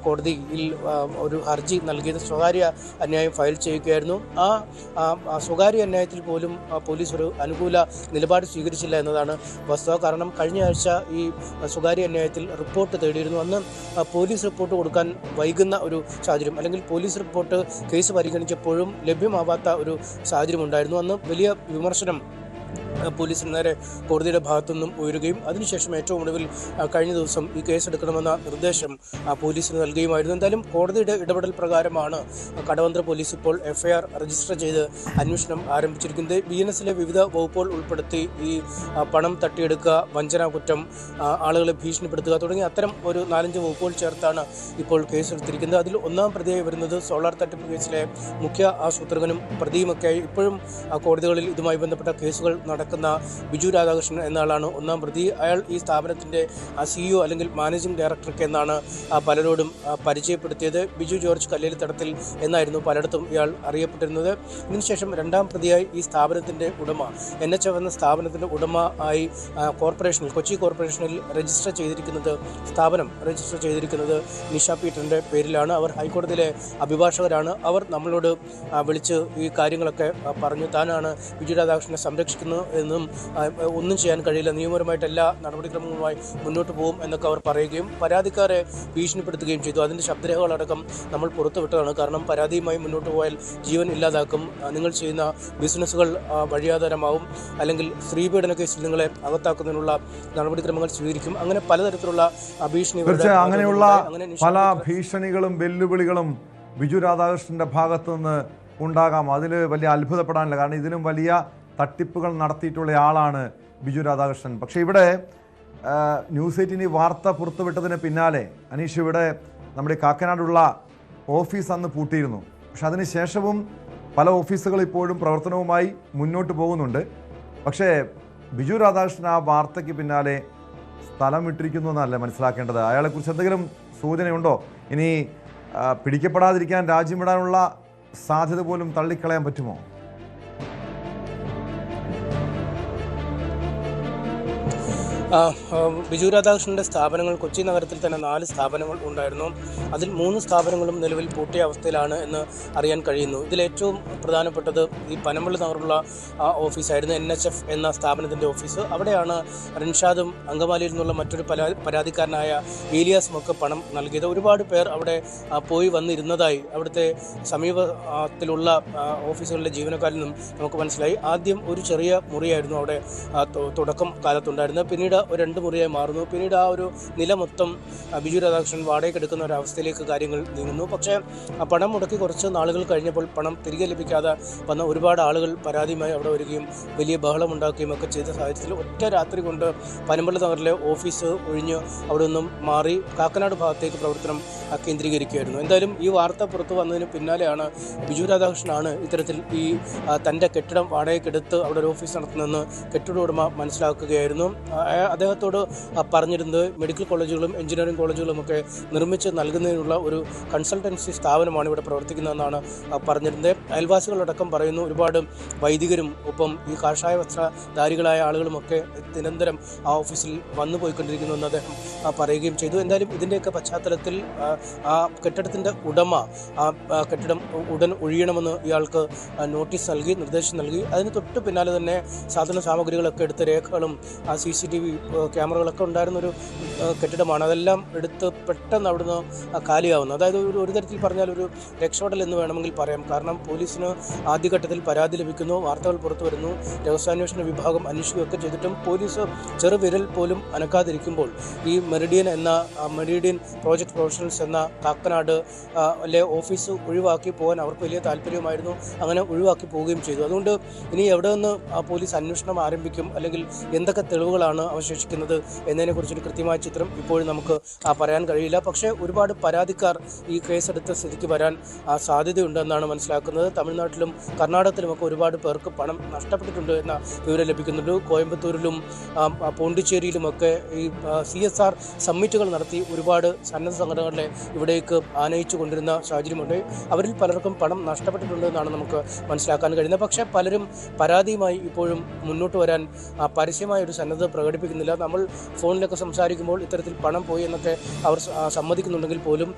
കോടതിയിൽ ഒരു ഹർജി നൽകിയത് സ്വകാര്യ അന്യായം ഫയൽ ചെയ്യുകയായിരുന്നു. ആ സ്വകാര്യ അന്യായത്തിൽ പോലും പോലീസ് ഒരു അനുകൂല നിലപാട് സ്വീകരിച്ചില്ല എന്നതാണ് വസ്തുത. കാരണം കഴിഞ്ഞ ആഴ്ച ഈ സ്വകാര്യ അന്യായത്തിൽ റിപ്പോർട്ട് തേടിയിരുന്നു. അന്ന് പോലീസ് റിപ്പോർട്ട് കൊടുക്കാൻ വൈകുന്ന ഒരു സാഹചര്യം, അല്ലെങ്കിൽ പോലീസ് റിപ്പോർട്ട് കേസ് പരിഗണിച്ചപ്പോഴും ലഭ്യമാവാത്ത ഒരു സാഹചര്യം ഉണ്ടായിരുന്നു. അന്ന് വലിയ വിമർശനം പോലീസിന് നേരെ കോടതിയുടെ ഭാഗത്തുനിന്നും ഉയരുകയും അതിനുശേഷം ഏറ്റവും ഒടുവിൽ കഴിഞ്ഞ ദിവസം ഈ കേസെടുക്കണമെന്ന നിർദ്ദേശം പോലീസിന് നൽകുകയുമായിരുന്നു. എന്തായാലും കോടതിയുടെ ഇടപെടൽ പ്രകാരമാണ് കടവന്ത്ര പോലീസ് ഇപ്പോൾ FIR രജിസ്റ്റർ ചെയ്ത് അന്വേഷണം ആരംഭിച്ചിരിക്കുന്നത്. BNSലെ വിവിധ വകുപ്പുകൾ ഉൾപ്പെടുത്തി ഈ പണം തട്ടിയെടുക്കുക, വഞ്ചനാ കുറ്റം, ആളുകളെ ഭീഷണിപ്പെടുത്തുക തുടങ്ങി അത്തരം ഒരു 4-5 വകുപ്പുകൾ ചേർത്താണ് ഇപ്പോൾ കേസെടുത്തിരിക്കുന്നത്. അതിൽ 1-ാം പ്രതിയായി വരുന്നത് സോളാർ തട്ടിപ്പ് കേസിലെ മുഖ്യ ആസൂത്രകനും പ്രതിയുമൊക്കെയായി ഇപ്പോഴും കോടതികളിൽ ഇതുമായി ബന്ധപ്പെട്ട കേസുകൾ നടക്കുന്ന ബിജു രാധാകൃഷ്ണൻ എന്ന ആളാണ് 1-ാം പ്രതി. അയാൾ ഈ സ്ഥാപനത്തിൻ്റെ CEO അല്ലെങ്കിൽ മാനേജിംഗ് ഡയറക്ടർക്ക് എന്നാണ് പലരോടും പരിചയപ്പെടുത്തിയത്. ബിജു ജോർജ് കല്ലിലിത്തടത്തിൽ എന്നായിരുന്നു പലയിടത്തും ഇയാൾ അറിയപ്പെട്ടിരുന്നത്. ഇതിനുശേഷം 2-ാം പ്രതിയായി ഈ സ്ഥാപനത്തിൻ്റെ ഉടമ, NHF എന്ന സ്ഥാപനത്തിൻ്റെ ഉടമ ആയി കോർപ്പറേഷനിൽ, കൊച്ചി കോർപ്പറേഷനിൽ സ്ഥാപനം രജിസ്റ്റർ ചെയ്തിരിക്കുന്നത് നിഷ പീറ്ററിൻ്റെ പേരിലാണ്. അവർ ഹൈക്കോടതിയിലെ അഭിഭാഷകരാണ്. അവർ നമ്മളോട് വിളിച്ച് ഈ കാര്യങ്ങളൊക്കെ പറഞ്ഞു. താനാണ് ബിജു രാധാകൃഷ്ണനെ സംരക്ഷിക്കുന്നത് എന്നും ഒന്നും ചെയ്യാൻ കഴിയില്ല, നിയമപരമായിട്ട് എല്ലാ നടപടിക്രമങ്ങളുമായി മുന്നോട്ട് പോകും എന്നൊക്കെ അവർ പറയുകയും പരാതിക്കാരെ ഭീഷണിപ്പെടുത്തുകയും ചെയ്തു. അതിൻ്റെ ശബ്ദരേഖകളടക്കം നമ്മൾ പുറത്തുവിട്ടതാണ്. കാരണം പരാതിയുമായി മുന്നോട്ട് പോയാൽ ജീവൻ ഇല്ലാതാക്കും, നിങ്ങൾ ചെയ്യുന്ന ബിസിനസ്സുകൾ വഴിയാധാരമാവും, അല്ലെങ്കിൽ സ്ത്രീപീഡന കേസിൽ നിങ്ങളെ അകത്താക്കുന്നതിനുള്ള നടപടിക്രമങ്ങൾ സ്വീകരിക്കും, അങ്ങനെ പലതരത്തിലുള്ള ഭീഷണി, അങ്ങനെയുള്ള പല ഭീഷണികളും വെല്ലുവിളികളും ബിജു രാധാകൃഷ്ണന്റെ ഭാഗത്തു നിന്ന് ഉണ്ടാകാം. അതിൽ വലിയ അത്ഭുതപ്പെടാനില്ല. കാരണം ഇതിലും വലിയ തട്ടിപ്പുകൾ നടത്തിയിട്ടുള്ള ആളാണ് ബിജു രാധാകൃഷ്ണൻ. പക്ഷേ ഇവിടെ ന്യൂസ് 18 വാർത്ത പുറത്തുവിട്ടതിന് പിന്നാലെ അനീഷ്, ഇവിടെ നമ്മുടെ കാക്കനാടുള്ള ഓഫീസ് അന്ന് പൂട്ടിയിരുന്നു. പക്ഷെ അതിന് ശേഷവും പല ഓഫീസുകൾ ഇപ്പോഴും പ്രവർത്തനവുമായി മുന്നോട്ട് പോകുന്നുണ്ട്. പക്ഷേ ബിജു രാധാകൃഷ്ണൻ ആ വാർത്തയ്ക്ക് പിന്നാലെ സ്ഥലം വിട്ടിരിക്കുന്നു എന്നല്ല മനസ്സിലാക്കേണ്ടത്. അയാളെക്കുറിച്ച് എന്തെങ്കിലും സൂചനയുണ്ടോ? ഇനി പിടിക്കപ്പെടാതിരിക്കാൻ രാജ്യം വിടാനുള്ള സാധ്യത പോലും തള്ളിക്കളയാൻ പറ്റുമോ? ബിജു രാധാകൃഷ്ണൻ്റെ സ്ഥാപനങ്ങൾ കൊച്ചി നഗരത്തിൽ തന്നെ 4 സ്ഥാപനങ്ങൾ ഉണ്ടായിരുന്നു. അതിൽ 3 സ്ഥാപനങ്ങളും നിലവിൽ പൂട്ടിയ അവസ്ഥയിലാണ് എന്ന് അറിയാൻ കഴിയുന്നു. ഇതിലേറ്റവും പ്രധാനപ്പെട്ടത് ഈ പനമ്പള്ളി നഗറുള്ള ഓഫീസായിരുന്നു, NHF എന്ന സ്ഥാപനത്തിൻ്റെ ഓഫീസ്. അവിടെയാണ് റിൻഷാദും അങ്കമാലിയിൽ നിന്നുള്ള മറ്റൊരു പരാതിക്കാരനായ ഏലിയാസുമൊക്കെ പണം നൽകിയത്. ഒരുപാട് പേർ അവിടെ പോയി വന്നിരുന്നതായി അവിടുത്തെ സമീപത്തിലുള്ള ഓഫീസുകളിലെ ജീവനക്കാരിൽ നിന്നും നമുക്ക് മനസ്സിലായി. ആദ്യം ഒരു ചെറിയ മുറിയായിരുന്നു അവിടെ തുടക്കം കാലത്തുണ്ടായിരുന്നത്. പിന്നീട് ഒരു 2 മുറിയായി മാറുന്നു. പിന്നീട് ആ ഒരു നില മൊത്തം ബിജു രാധാകൃഷ്ണൻ വാടകയ്ക്ക് എടുക്കുന്ന ഒരു അവസ്ഥയിലേക്ക് കാര്യങ്ങൾ നീങ്ങുന്നു. പക്ഷേ പണം മുടക്കി കുറച്ച് നാളുകൾ കഴിഞ്ഞപ്പോൾ പണം തിരികെ ലഭിക്കാതെ വന്ന ഒരുപാട് ആളുകൾ പരാതിയുമായി അവിടെ വരികയും വലിയ ബഹളം ഉണ്ടാക്കുകയും ഒക്കെ ചെയ്ത സാഹചര്യത്തിൽ ഒറ്റ രാത്രി കൊണ്ട് പനമ്പള്ളി നഗറിലെ ഓഫീസ് ഒഴിഞ്ഞ് അവിടെ നിന്നും മാറി കാക്കനാട് ഭാഗത്തേക്ക് പ്രവർത്തനം കേന്ദ്രീകരിക്കുകയായിരുന്നു. എന്തായാലും ഈ വാർത്ത പുറത്തു വന്നതിന് പിന്നാലെയാണ് ബിജു രാധാകൃഷ്ണനാണ് ഇത്തരത്തിൽ ഈ തൻ്റെ കെട്ടിടം വാടകയ്ക്കെടുത്ത് അവിടെ ഒരു ഓഫീസ് നടത്തുന്നതെന്ന് കെട്ടിട ഉടമ മനസ്സിലാക്കുകയായിരുന്നു. അയാൾ അദ്ദേഹത്തോട് പറഞ്ഞിരുന്നത് മെഡിക്കൽ കോളേജുകളും എഞ്ചിനീയറിംഗ് കോളേജുകളും ഒക്കെ നിർമ്മിച്ച് നൽകുന്നതിനുള്ള ഒരു കൺസൾട്ടൻസി സ്ഥാപനമാണ് ഇവിടെ പ്രവർത്തിക്കുന്നതെന്നാണ് പറഞ്ഞിരുന്നത്. അയൽവാസികളടക്കം പറയുന്നു ഒരുപാട് വൈദികരും ഒപ്പം ഈ കാഷായ വസ്ത്രധാരികളായ ആളുകളുമൊക്കെ നിരന്തരം ആ ഓഫീസിൽ വന്നു പോയിക്കൊണ്ടിരിക്കുന്നുവെന്ന് അദ്ദേഹം പറയുകയും ചെയ്തു. എന്തായാലും ഇതിൻ്റെയൊക്കെ പശ്ചാത്തലത്തിൽ ആ കെട്ടിടത്തിൻ്റെ ഉടമ ആ കെട്ടിടം ഉടൻ ഒഴിയണമെന്ന് ഇയാൾക്ക് നോട്ടീസ് നൽകി, നിർദ്ദേശം നൽകി. അതിന് തൊട്ട് പിന്നാലെ തന്നെ സാധന സാമഗ്രികളൊക്കെ എടുത്ത് രേഖകളും CCTV ക്യാമറകളൊക്കെ ഉണ്ടായിരുന്നൊരു കെട്ടിടമാണ്. അതെല്ലാം എടുത്ത് പെട്ടെന്ന് അവിടുന്ന് കാലിയാവുന്നത്. അതായത് ഒരു തരത്തിൽ പറഞ്ഞാൽ ഒരു രക്ഷപ്പെടൽ എന്ന് വേണമെങ്കിൽ പറയാം. കാരണം പോലീസിന് ആദ്യഘട്ടത്തിൽ പരാതി ലഭിക്കുന്നു, വാർത്തകൾ പുറത്തു വരുന്നു, രഹസ്യാന്വേഷണ വിഭാഗം അന്വേഷിക്കുകയൊക്കെ ചെയ്തിട്ടും പോലീസ് ചെറുവിരൽ പോലും അനക്കാതിരിക്കുമ്പോൾ ഈ മെറിഡിയൻ പ്രോജക്ട് പ്രൊഫഷണൽസ് എന്ന കാക്കനാട് ഓഫീസ് ഒഴിവാക്കി പോകാൻ അവർക്ക് വലിയ താല്പര്യമായിരുന്നു. അങ്ങനെ ഒഴിവാക്കി പോവുകയും ചെയ്തു. അതുകൊണ്ട് ഇനി എവിടെ നിന്ന് പോലീസ് അന്വേഷണം ആരംഭിക്കും, അല്ലെങ്കിൽ എന്തൊക്കെ തെളിവുകളാണ് അവശേഷിക്കുന്നത് എന്നതിനെക്കുറിച്ചൊരു കൃത്യമായ ചിത്രം ഇപ്പോഴും നമുക്ക് പറയാൻ കഴിയില്ല. പക്ഷേ ഒരുപാട് പരാതിക്കാർ ഈ കേസെടുത്ത സ്ഥിതിക്ക് വരാൻ സാധ്യതയുണ്ടെന്നാണ് മനസ്സിലാക്കുന്നത്. തമിഴ്നാട്ടിലും കർണാടകത്തിലുമൊക്കെ ഒരുപാട് പേർക്ക് പണം നഷ്ടപ്പെട്ടിട്ടുണ്ട് എന്ന വിവരം ലഭിക്കുന്നുണ്ട്. കോയമ്പത്തൂരിലും പോണ്ടിച്ചേരിയിലുമൊക്കെ ഈ CSR സമ്മിറ്റുകൾ നടത്തി ഒരുപാട് സന്നദ്ധ സംഘടനകളെ ഇവിടേക്ക് ആനയിച്ചു കൊണ്ടിരുന്ന സാഹചര്യമുണ്ട്. അവരിൽ പലർക്കും പണം നഷ്ടപ്പെട്ടിട്ടുണ്ട് എന്നാണ് നമുക്ക് മനസ്സിലാക്കാൻ കഴിയുന്നത്. പക്ഷേ പലരും പരാതിയുമായി ഇപ്പോഴും മുന്നോട്ട് വരാൻ പരസ്യമായ ഒരു സന്നദ്ധത പ്രകടിപ്പിക്കുന്നില്ല. നമ്മൾ ഫോണിലൊക്കെ സംസാരിക്കുമ്പോൾ ഇത്തരത്തിൽ പണം പോയി എന്നൊക്കെ അവർ സമ്മതിക്കുന്നുണ്ടെങ്കിൽ പോലും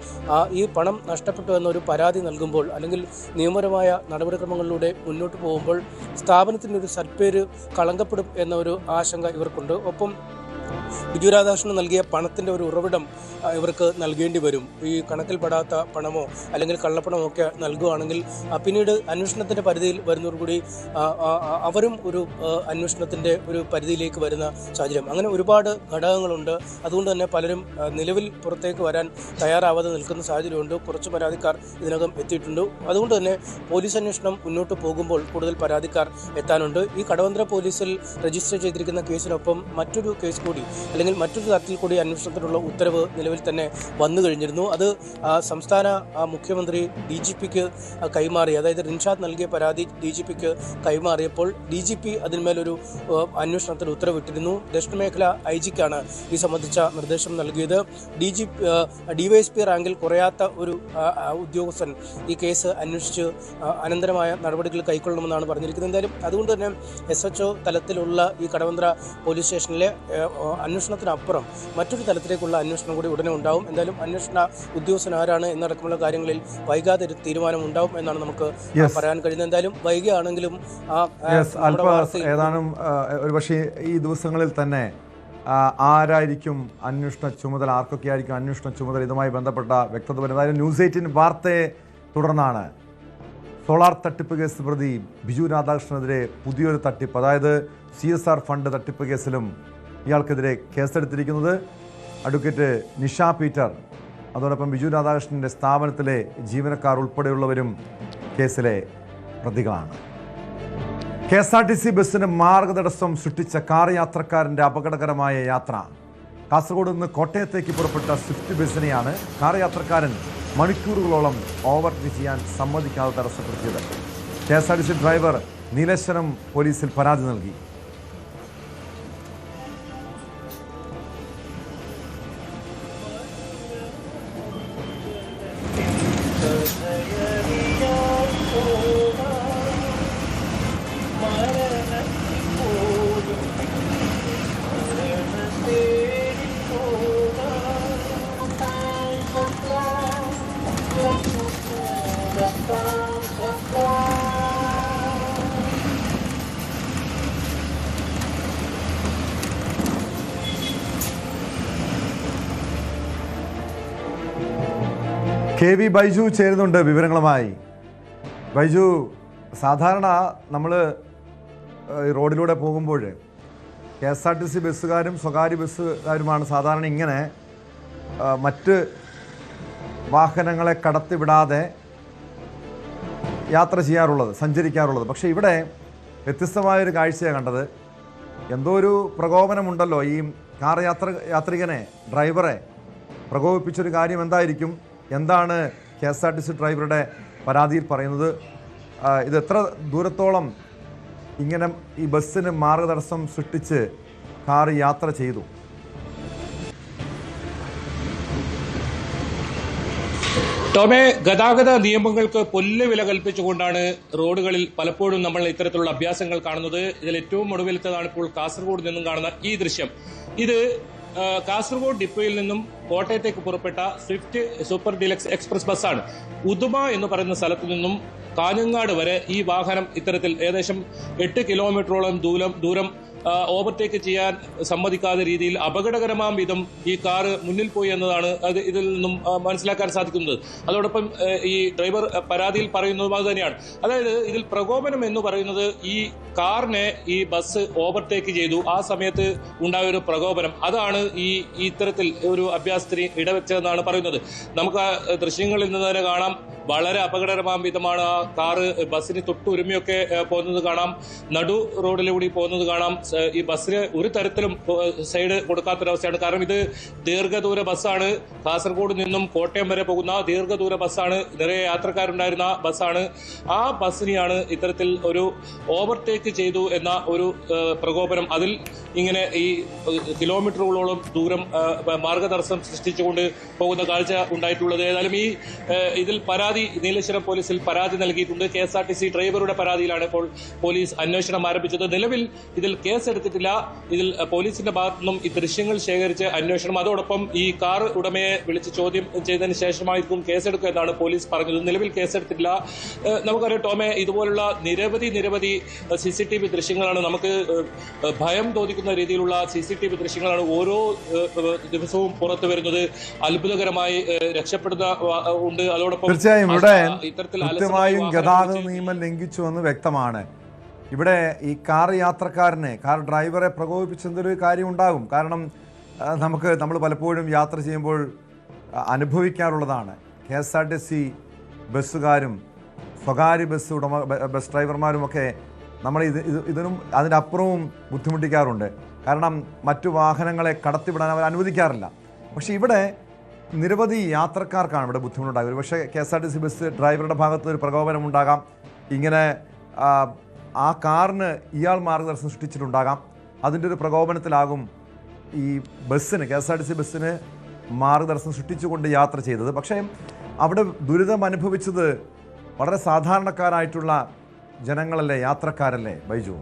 ഈ പണം നഷ്ടപ്പെട്ടു എന്നൊരു പരാതി നൽകുമ്പോൾ അല്ലെങ്കിൽ നിയമപരമായ നടപടിക്രമങ്ങളിലൂടെ മുന്നോട്ട് പോകുമ്പോൾ സ്ഥാപനത്തിൻ്റെ ഒരു സൽപ്പേര് കളങ്കപ്പെടും എന്ന ഒരു ആശങ്ക ഇവർക്കുണ്ട്. ഒപ്പം ബിജു രാധാകൃഷ്ണൻ നൽകിയ പണത്തിൻ്റെ ഒരു ഉറവിടം ഇവർക്ക് നൽകേണ്ടി വരും. ഈ കണക്കിൽപ്പെടാത്ത പണമോ അല്ലെങ്കിൽ കള്ളപ്പണമോ ഒക്കെ നൽകുകയാണെങ്കിൽ പിന്നീട് അന്വേഷണത്തിൻ്റെ പരിധിയിൽ വരുന്നതോടുകൂടി അവരും ഒരു അന്വേഷണത്തിൻ്റെ ഒരു പരിധിയിലേക്ക് വരുന്ന സാഹചര്യം. അങ്ങനെ ഒരുപാട് ഘടകങ്ങളുണ്ട്. അതുകൊണ്ട് തന്നെ പലരും നിലവിൽ പുറത്തേക്ക് വരാൻ തയ്യാറാവാതെ നിൽക്കുന്ന സാഹചര്യമുണ്ട്. കുറച്ച് പരാതിക്കാർ ഇതിനകം എത്തിയിട്ടുണ്ട്. അതുകൊണ്ട് തന്നെ പോലീസ് അന്വേഷണം മുന്നോട്ട് പോകുമ്പോൾ കൂടുതൽ പരാതിക്കാർ എത്താനുണ്ട്. ഈ കടവന്ത്ര പോലീസിൽ രജിസ്റ്റർ ചെയ്തിരിക്കുന്ന കേസിനൊപ്പം മറ്റൊരു കേസ് കൂടി അല്ലെങ്കിൽ മറ്റൊരു തരത്തിൽ കൂടി അന്വേഷണത്തിനുള്ള ഉത്തരവ് നിലവിൽ തന്നെ വന്നു കഴിഞ്ഞിരുന്നു. അത് സംസ്ഥാന മുഖ്യമന്ത്രി DGPക്ക് കൈമാറി, അതായത് റിൻഷാദ് നൽകിയ പരാതി DGPക്ക് കൈമാറിയപ്പോൾ DGP അതിന്മേലൊരു അന്വേഷണത്തിന് ഉത്തരവിട്ടിരുന്നു. ദക്ഷിണമേഖല IGക്കാണ് ഈ സംബന്ധിച്ച നിർദ്ദേശം നൽകിയത്. DYSP റാങ്കിൽ കുറയാത്ത ഒരു ഉദ്യോഗസ്ഥൻ ഈ കേസ് അന്വേഷിച്ച് അനന്തരമായ നടപടികൾ കൈക്കൊള്ളണമെന്നാണ് പറഞ്ഞിരിക്കുന്നത്. എന്തായാലും അതുകൊണ്ട് തന്നെ SHO തലത്തിലുള്ള ഈ കടവന്ത്ര പോലീസ് സ്റ്റേഷനിലെ അന്വേഷണത്തിനപ്പുറം മറ്റൊരു തലത്തിലേക്കുള്ള അന്വേഷണം കൂടി ഉടനെ ഉണ്ടാവും. എന്തായാലും അന്വേഷണ ഉദ്യോഗസ്ഥൻ ആരാണ് എന്നടക്കമുള്ള കാര്യങ്ങളിൽ വൈകാതെ ഒരു തീരുമാനം ഉണ്ടാവും എന്നാണ് നമുക്ക് പറയാൻ കഴിയുന്നത്. എന്തായാലും വൈകിയാണെങ്കിലും ഏതാനും ഒരുപക്ഷെ ഈ ദിവസങ്ങളിൽ തന്നെ ആരായിരിക്കും അന്വേഷണ ചുമതല, ആർക്കൊക്കെ ആയിരിക്കും അന്വേഷണ ചുമതല, ഇതുമായി ബന്ധപ്പെട്ട വ്യക്തത വരും. അതായത് ന്യൂസ് 18 വാർത്തയെ തുടർന്നാണ് സോളാർ തട്ടിപ്പ് കേസ് പ്രതി ബിജു രാധാകൃഷ്ണനെതിരെ പുതിയൊരു തട്ടിപ്പ്, അതായത് CSR ഫണ്ട് തട്ടിപ്പ് കേസിലും ഇയാൾക്കെതിരെ കേസെടുത്തിരിക്കുന്നത്. അഡ്വക്കേറ്റ് നിഷ പീറ്റർ, അതോടൊപ്പം ബിജു രാധാകൃഷ്ണൻ്റെ സ്ഥാപനത്തിലെ ജീവനക്കാർ ഉൾപ്പെടെയുള്ളവരും കേസിലെ പ്രതികളാണ്. KSRTC ബസ്സിന് മാർഗതടസ്സം സൃഷ്ടിച്ച കാർ യാത്രക്കാരൻ്റെ അപകടകരമായ യാത്ര. കാസർഗോഡ് നിന്ന് കോട്ടയത്തേക്ക് പുറപ്പെട്ട സ്വിഫ്റ്റ് ബസ്സിനെയാണ് കാർ യാത്രക്കാരൻ മണിക്കൂറുകളോളം ഓവർടേക്ക് ചെയ്യാൻ സമ്മതിക്കാതെ തടസ്സപ്പെടുത്തിയത്. KSRTC ഡ്രൈവർ നീലേശ്വരം പോലീസിൽ പരാതി നൽകി. KV ബൈജു ചേരുന്നുണ്ട് വിവരങ്ങളുമായി. ബൈജു, സാധാരണ നമ്മൾ റോഡിലൂടെ പോകുമ്പോൾ KSRTC ബസ്സുകാരും സ്വകാര്യ ബസ്സുകാരുമാണ് സാധാരണ ഇങ്ങനെ മറ്റ് വാഹനങ്ങളെ കടത്തിവിടാതെ യാത്ര ചെയ്യാറുള്ളത്, സഞ്ചരിക്കാറുള്ളത്. പക്ഷേ ഇവിടെ വ്യത്യസ്തമായൊരു കാഴ്ചയാണ് കണ്ടത്. എന്തോ ഒരു പ്രകോപനമുണ്ടല്ലോ ഈ കാർ യാത്രികനെ, ഡ്രൈവറെ പ്രകോപിപ്പിച്ചൊരു കാര്യം എന്തായിരിക്കും? എന്താണ് KSRTC ഡ്രൈവറുടെ പരാതിയിൽ പറയുന്നത്? ഇത് എത്ര ദൂരത്തോളം ഇങ്ങനെ ഈ ബസ്സിന് മാർഗതടസ്സം സൃഷ്ടിച്ച് കാർ യാത്ര ചെയ്തു? ടോമേ, ഗതാഗത നിയമങ്ങൾക്ക് പൊല്ല് വില കൽപ്പിച്ചുകൊണ്ടാണ് റോഡുകളിൽ പലപ്പോഴും നമ്മൾ ഇത്തരത്തിലുള്ള അഭ്യാസങ്ങൾ കാണുന്നത്. ഇതിൽ ഏറ്റവും ഒടുവിലത്തേതാണ് ഇപ്പോൾ കാസർഗോഡ് നിന്നും കാണുന്ന ഈ ദൃശ്യം. ഇത് കാസർഗോഡ് ഡിപ്പോയിൽ നിന്നും കോട്ടയത്തേക്ക് പുറപ്പെട്ട സ്വിഫ്റ്റ് സൂപ്പർ ഡീലക്സ് എക്സ്പ്രസ് ബസ്സാണ്. ഉദുമ എന്ന് പറയുന്ന സ്ഥലത്തു നിന്നും കാഞ്ഞങ്ങാട് വരെ ഈ വാഹനം ഇത്തരത്തിൽ ഏകദേശം 8 കിലോമീറ്ററോളം ദൂരം ഓവർടേക്ക് ചെയ്യാൻ സമ്മതിക്കാത്ത രീതിയിൽ അപകടകരമാം വിധം ഈ കാറ് മുന്നിൽ പോയി എന്നതാണ് ഇതിൽ നിന്നും മനസ്സിലാക്കാൻ സാധിക്കുന്നത്. അതോടൊപ്പം ഈ ഡ്രൈവർ പരാതിയിൽ പറയുന്നതും അത് തന്നെയാണ്. അതായത് ഇതിൽ പ്രകോപനം എന്ന് പറയുന്നത് ഈ കാറിനെ ഈ ബസ് ഓവർടേക്ക് ചെയ്തു. ആ സമയത്ത് ഉണ്ടായ ഒരു പ്രകോപനം, അതാണ് ഈ ഇത്തരത്തിൽ ഒരു അഭ്യാസത്തിന് ഇടവെച്ചതെന്നാണ് പറയുന്നത്. നമുക്ക് ദൃശ്യങ്ങളിൽ നിന്ന് തന്നെ കാണാം, വളരെ അപകടകരമാം വിധമാണ് ആ കാറ് ബസ്സിന് തൊട്ടുരുമിയൊക്കെ പോകുന്നത് കാണാം. നടു റോഡിലൂടെ പോകുന്നത് കാണാം. ഈ ബസ്സിന് ഒരു തരത്തിലും സൈഡ് കൊടുക്കാത്തൊരവസ്ഥയാണ്. കാരണം ഇത് ദീർഘദൂര ബസ്സാണ്. കാസർഗോഡ് നിന്നും കോട്ടയം വരെ പോകുന്ന ദീർഘദൂര ബസ്സാണ്. നിറയെ യാത്രക്കാരുണ്ടായിരുന്ന ബസ്സാണ്. ആ ബസ്സിനെയാണ് ഇത്തരത്തിൽ ഒരു ഓവർടേക്ക് ചെയ്തു എന്ന ഒരു പ്രകോപനം, അതിൽ ഇങ്ങനെ ഈ കിലോമീറ്ററുകളോളം ദൂരം മാർഗതടസ്സം സൃഷ്ടിച്ചുകൊണ്ട് പോകുന്ന കാഴ്ച ഉണ്ടായിട്ടുള്ളത്. ഏതായാലും ഇതിൽ നീലേശ്വരം പോലീസിൽ പരാതി നൽകിയിട്ടുണ്ട്. KSRTC ഡ്രൈവറുടെ പരാതിയിലാണ് ഇപ്പോൾ പോലീസ് അന്വേഷണം ആരംഭിച്ചത്. നിലവിൽ ഇതിൽ കേസെടുത്തിട്ടില്ല. ഇതിൽ പോലീസിന്റെ ഭാഗത്തുനിന്നും ഈ ദൃശ്യങ്ങൾ ശേഖരിച്ച് അന്വേഷണം, അതോടൊപ്പം ഈ കാർ ഉടമയെ വിളിച്ച് ചോദ്യം ചെയ്തതിന് ശേഷമായിരിക്കും കേസെടുക്കുക എന്നാണ് പോലീസ് പറഞ്ഞത്. നിലവിൽ കേസെടുത്തിട്ടില്ല. നമുക്കറിയാം ടോമെ, ഇതുപോലുള്ള നിരവധി CCTV ദൃശ്യങ്ങളാണ്, നമുക്ക് ഭയം തോന്നിക്കുന്ന രീതിയിലുള്ള CCTV ദൃശ്യങ്ങളാണ് ഓരോ ദിവസവും പുറത്തു വരുന്നത്. അത്ഭുതകരമായി രക്ഷപ്പെടുന്ന ഉണ്ട്. അതോടൊപ്പം തീർച്ചയായും ഇവിടെ കൃത്യമായും ഗതാഗത നിയമം ലംഘിച്ചുവെന്ന് വ്യക്തമാണ്. ഇവിടെ ഈ കാർ യാത്രക്കാരനെ, കാർ ഡ്രൈവറെ പ്രകോപിപ്പിച്ചെന്നൊരു കാര്യം ഉണ്ടാകും. കാരണം നമ്മൾ പലപ്പോഴും യാത്ര ചെയ്യുമ്പോൾ അനുഭവിക്കാറുള്ളതാണ്. KSRTC ബസ്സുകാരും സ്വകാര്യ ബസ് ഡ്രൈവർമാരുമൊക്കെ നമ്മൾ ഇതിനും അതിനപ്പുറവും ബുദ്ധിമുട്ടിക്കാറുണ്ട്. കാരണം മറ്റു വാഹനങ്ങളെ കടത്തിവിടാൻ അവർ അനുവദിക്കാറില്ല. പക്ഷേ ഇവിടെ നിരവധി യാത്രക്കാർക്കാണ് ഇവിടെ ബുദ്ധിമുട്ടുണ്ടാകുക. ഒരു പക്ഷേ KSRTC ബസ് ഡ്രൈവറുടെ ഭാഗത്ത് ഒരു പ്രകോപനം ഉണ്ടാകാം. ഇങ്ങനെ ആ കാറിന് ഇയാൾ മാർഗദർശനം സൃഷ്ടിച്ചിട്ടുണ്ടാകാം. അതിൻ്റെ ഒരു പ്രകോപനത്തിലാകും ഈ ബസ്സിന്, KSRTC ബസ്സിന് മാർഗദർശനം സൃഷ്ടിച്ചുകൊണ്ട് യാത്ര ചെയ്തത്. പക്ഷേ അവിടെ ദുരിതം അനുഭവിച്ചത് വളരെ സാധാരണക്കാരായിട്ടുള്ള ജനങ്ങളല്ലേ, യാത്രക്കാരല്ലേ ബൈജു?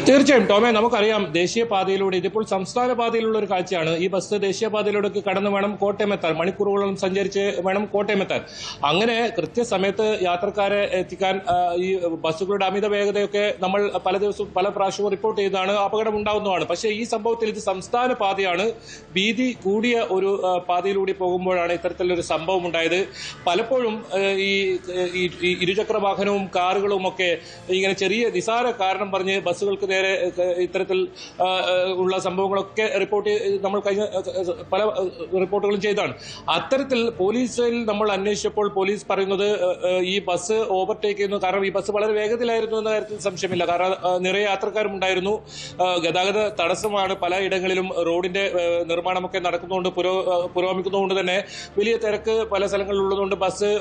തീർച്ചയായും ടോമെ, നമുക്കറിയാം ദേശീയപാതയിലൂടെ, ഇതിപ്പോൾ സംസ്ഥാന പാതയിലുള്ള ഒരു കാഴ്ചയാണ്. ഈ ബസ് ദേശീയപാതയിലൂടെ കടന്നു വേണം കോട്ടയം എത്താൻ, മണിക്കൂറുകളോളം സഞ്ചരിച്ച് വേണം കോട്ടയം എത്താൻ. അങ്ങനെ കൃത്യസമയത്ത് യാത്രക്കാരെ എത്തിക്കാൻ ഈ ബസ്സുകളുടെ അമിത വേഗതയൊക്കെ നമ്മൾ പല ദിവസവും പല പ്രാവശ്യവും റിപ്പോർട്ട് ചെയ്താണ്, അപകടം ഉണ്ടാകുന്നതാണ്. പക്ഷേ ഈ സംഭവത്തിൽ ഇത് സംസ്ഥാന പാതയാണ്, വീതി കൂടിയ ഒരു പാതയിലൂടെ പോകുമ്പോഴാണ് ഇത്തരത്തിലൊരു സംഭവം ഉണ്ടായത്. പലപ്പോഴും ഈ ഇരുചക്ര വാഹനവും കാറുകളും ഒക്കെ ഇങ്ങനെ ചെറിയ നിസാര കാരണം പറഞ്ഞ് ബസ്സുകൾക്ക് നേരെ ഇത്തരത്തിൽ ഉള്ള സംഭവങ്ങളൊക്കെ നമ്മൾ കഴിഞ്ഞ പല റിപ്പോർട്ടുകളും ചെയ്താണ്. അത്തരത്തിൽ പോലീസിൽ നമ്മൾ അന്വേഷിച്ചപ്പോൾ പോലീസ് പറയുന്നത് ഈ ബസ് ഓവർടേക്ക് ചെയ്യുന്നു. കാരണം ഈ ബസ് വളരെ വേഗത്തിലായിരുന്നു എന്ന കാര്യത്തിൽ സംശയമില്ല. കാരണം നിറയെ യാത്രക്കാരും ഉണ്ടായിരുന്നു. ഗതാഗത തടസ്സമാണ്, പലയിടങ്ങളിലും റോഡിന്റെ നിർമ്മാണമൊക്കെ നടക്കുന്നതുകൊണ്ട് പുരോഗമിക്കുന്നതുകൊണ്ട് തന്നെ വലിയ തിരക്ക് പല സ്ഥലങ്ങളിലുള്ളതുകൊണ്ട് ബസ്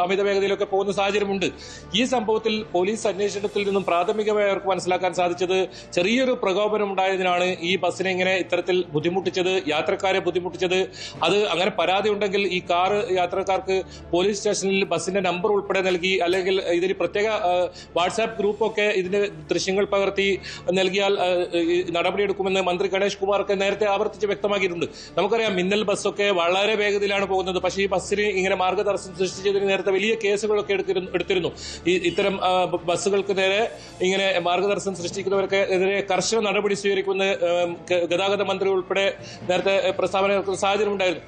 അമിത വേഗതയിലൊക്കെ പോകുന്ന സാഹചര്യമുണ്ട്. ഈ സംഭവത്തിൽ പോലീസ് അന്വേഷണത്തിൽ നിന്നും പ്രാഥമികമായി അവർക്ക് മനസ്സിലാക്കാൻ സാധിച്ചത് ചെറിയൊരു പ്രകോപനം ഉണ്ടായതിനാണ് ഈ ബസ്സിനെ ഇങ്ങനെ ഇത്തരത്തിൽ ബുദ്ധിമുട്ടിച്ചത്, യാത്രക്കാരെ ബുദ്ധിമുട്ടിച്ചത്. അത് അങ്ങനെ പരാതി ഉണ്ടെങ്കിൽ ഈ കാർ യാത്രക്കാർക്ക് പോലീസ് സ്റ്റേഷനിൽ ബസ്സിന്റെ നമ്പർ ഉൾപ്പെടെ നൽകി, അല്ലെങ്കിൽ ഇതിന് പ്രത്യേക വാട്സാപ്പ് ഗ്രൂപ്പൊക്കെ ഇതിന്റെ ദൃശ്യങ്ങൾ പകർത്തി നൽകിയാൽ നടപടിയെടുക്കുമെന്ന് മന്ത്രി ഗണേഷ് കുമാർക്ക് നേരത്തെ ആവർത്തിച്ച് വ്യക്തമാക്കിയിട്ടുണ്ട്. നമുക്കറിയാം മിന്നൽ ബസ്സൊക്കെ വളരെ വേഗതയിലാണ് പോകുന്നത്. പക്ഷേ ഈ ബസ്സിന് ഇങ്ങനെ മാർഗതടസ്സം സൃഷ്ടിച്ചതിന് നേരത്തെ വലിയ കേസുകളൊക്കെ എടുത്തിരുന്നു. ഇത്തരം ബസ്സുകൾക്ക് നേരെ ഇങ്ങനെ മാർഗദർശനം സൃഷ്ടിക്കുന്നവർക്കെതിരെ കർശന നടപടി സ്വീകരിക്കുമെന്ന് ഗതാഗത മന്ത്രി ഉൾപ്പെടെ നേരത്തെ പ്രസ്താവന നടക്കുന്ന സാഹചര്യം ഉണ്ടായിരുന്നു.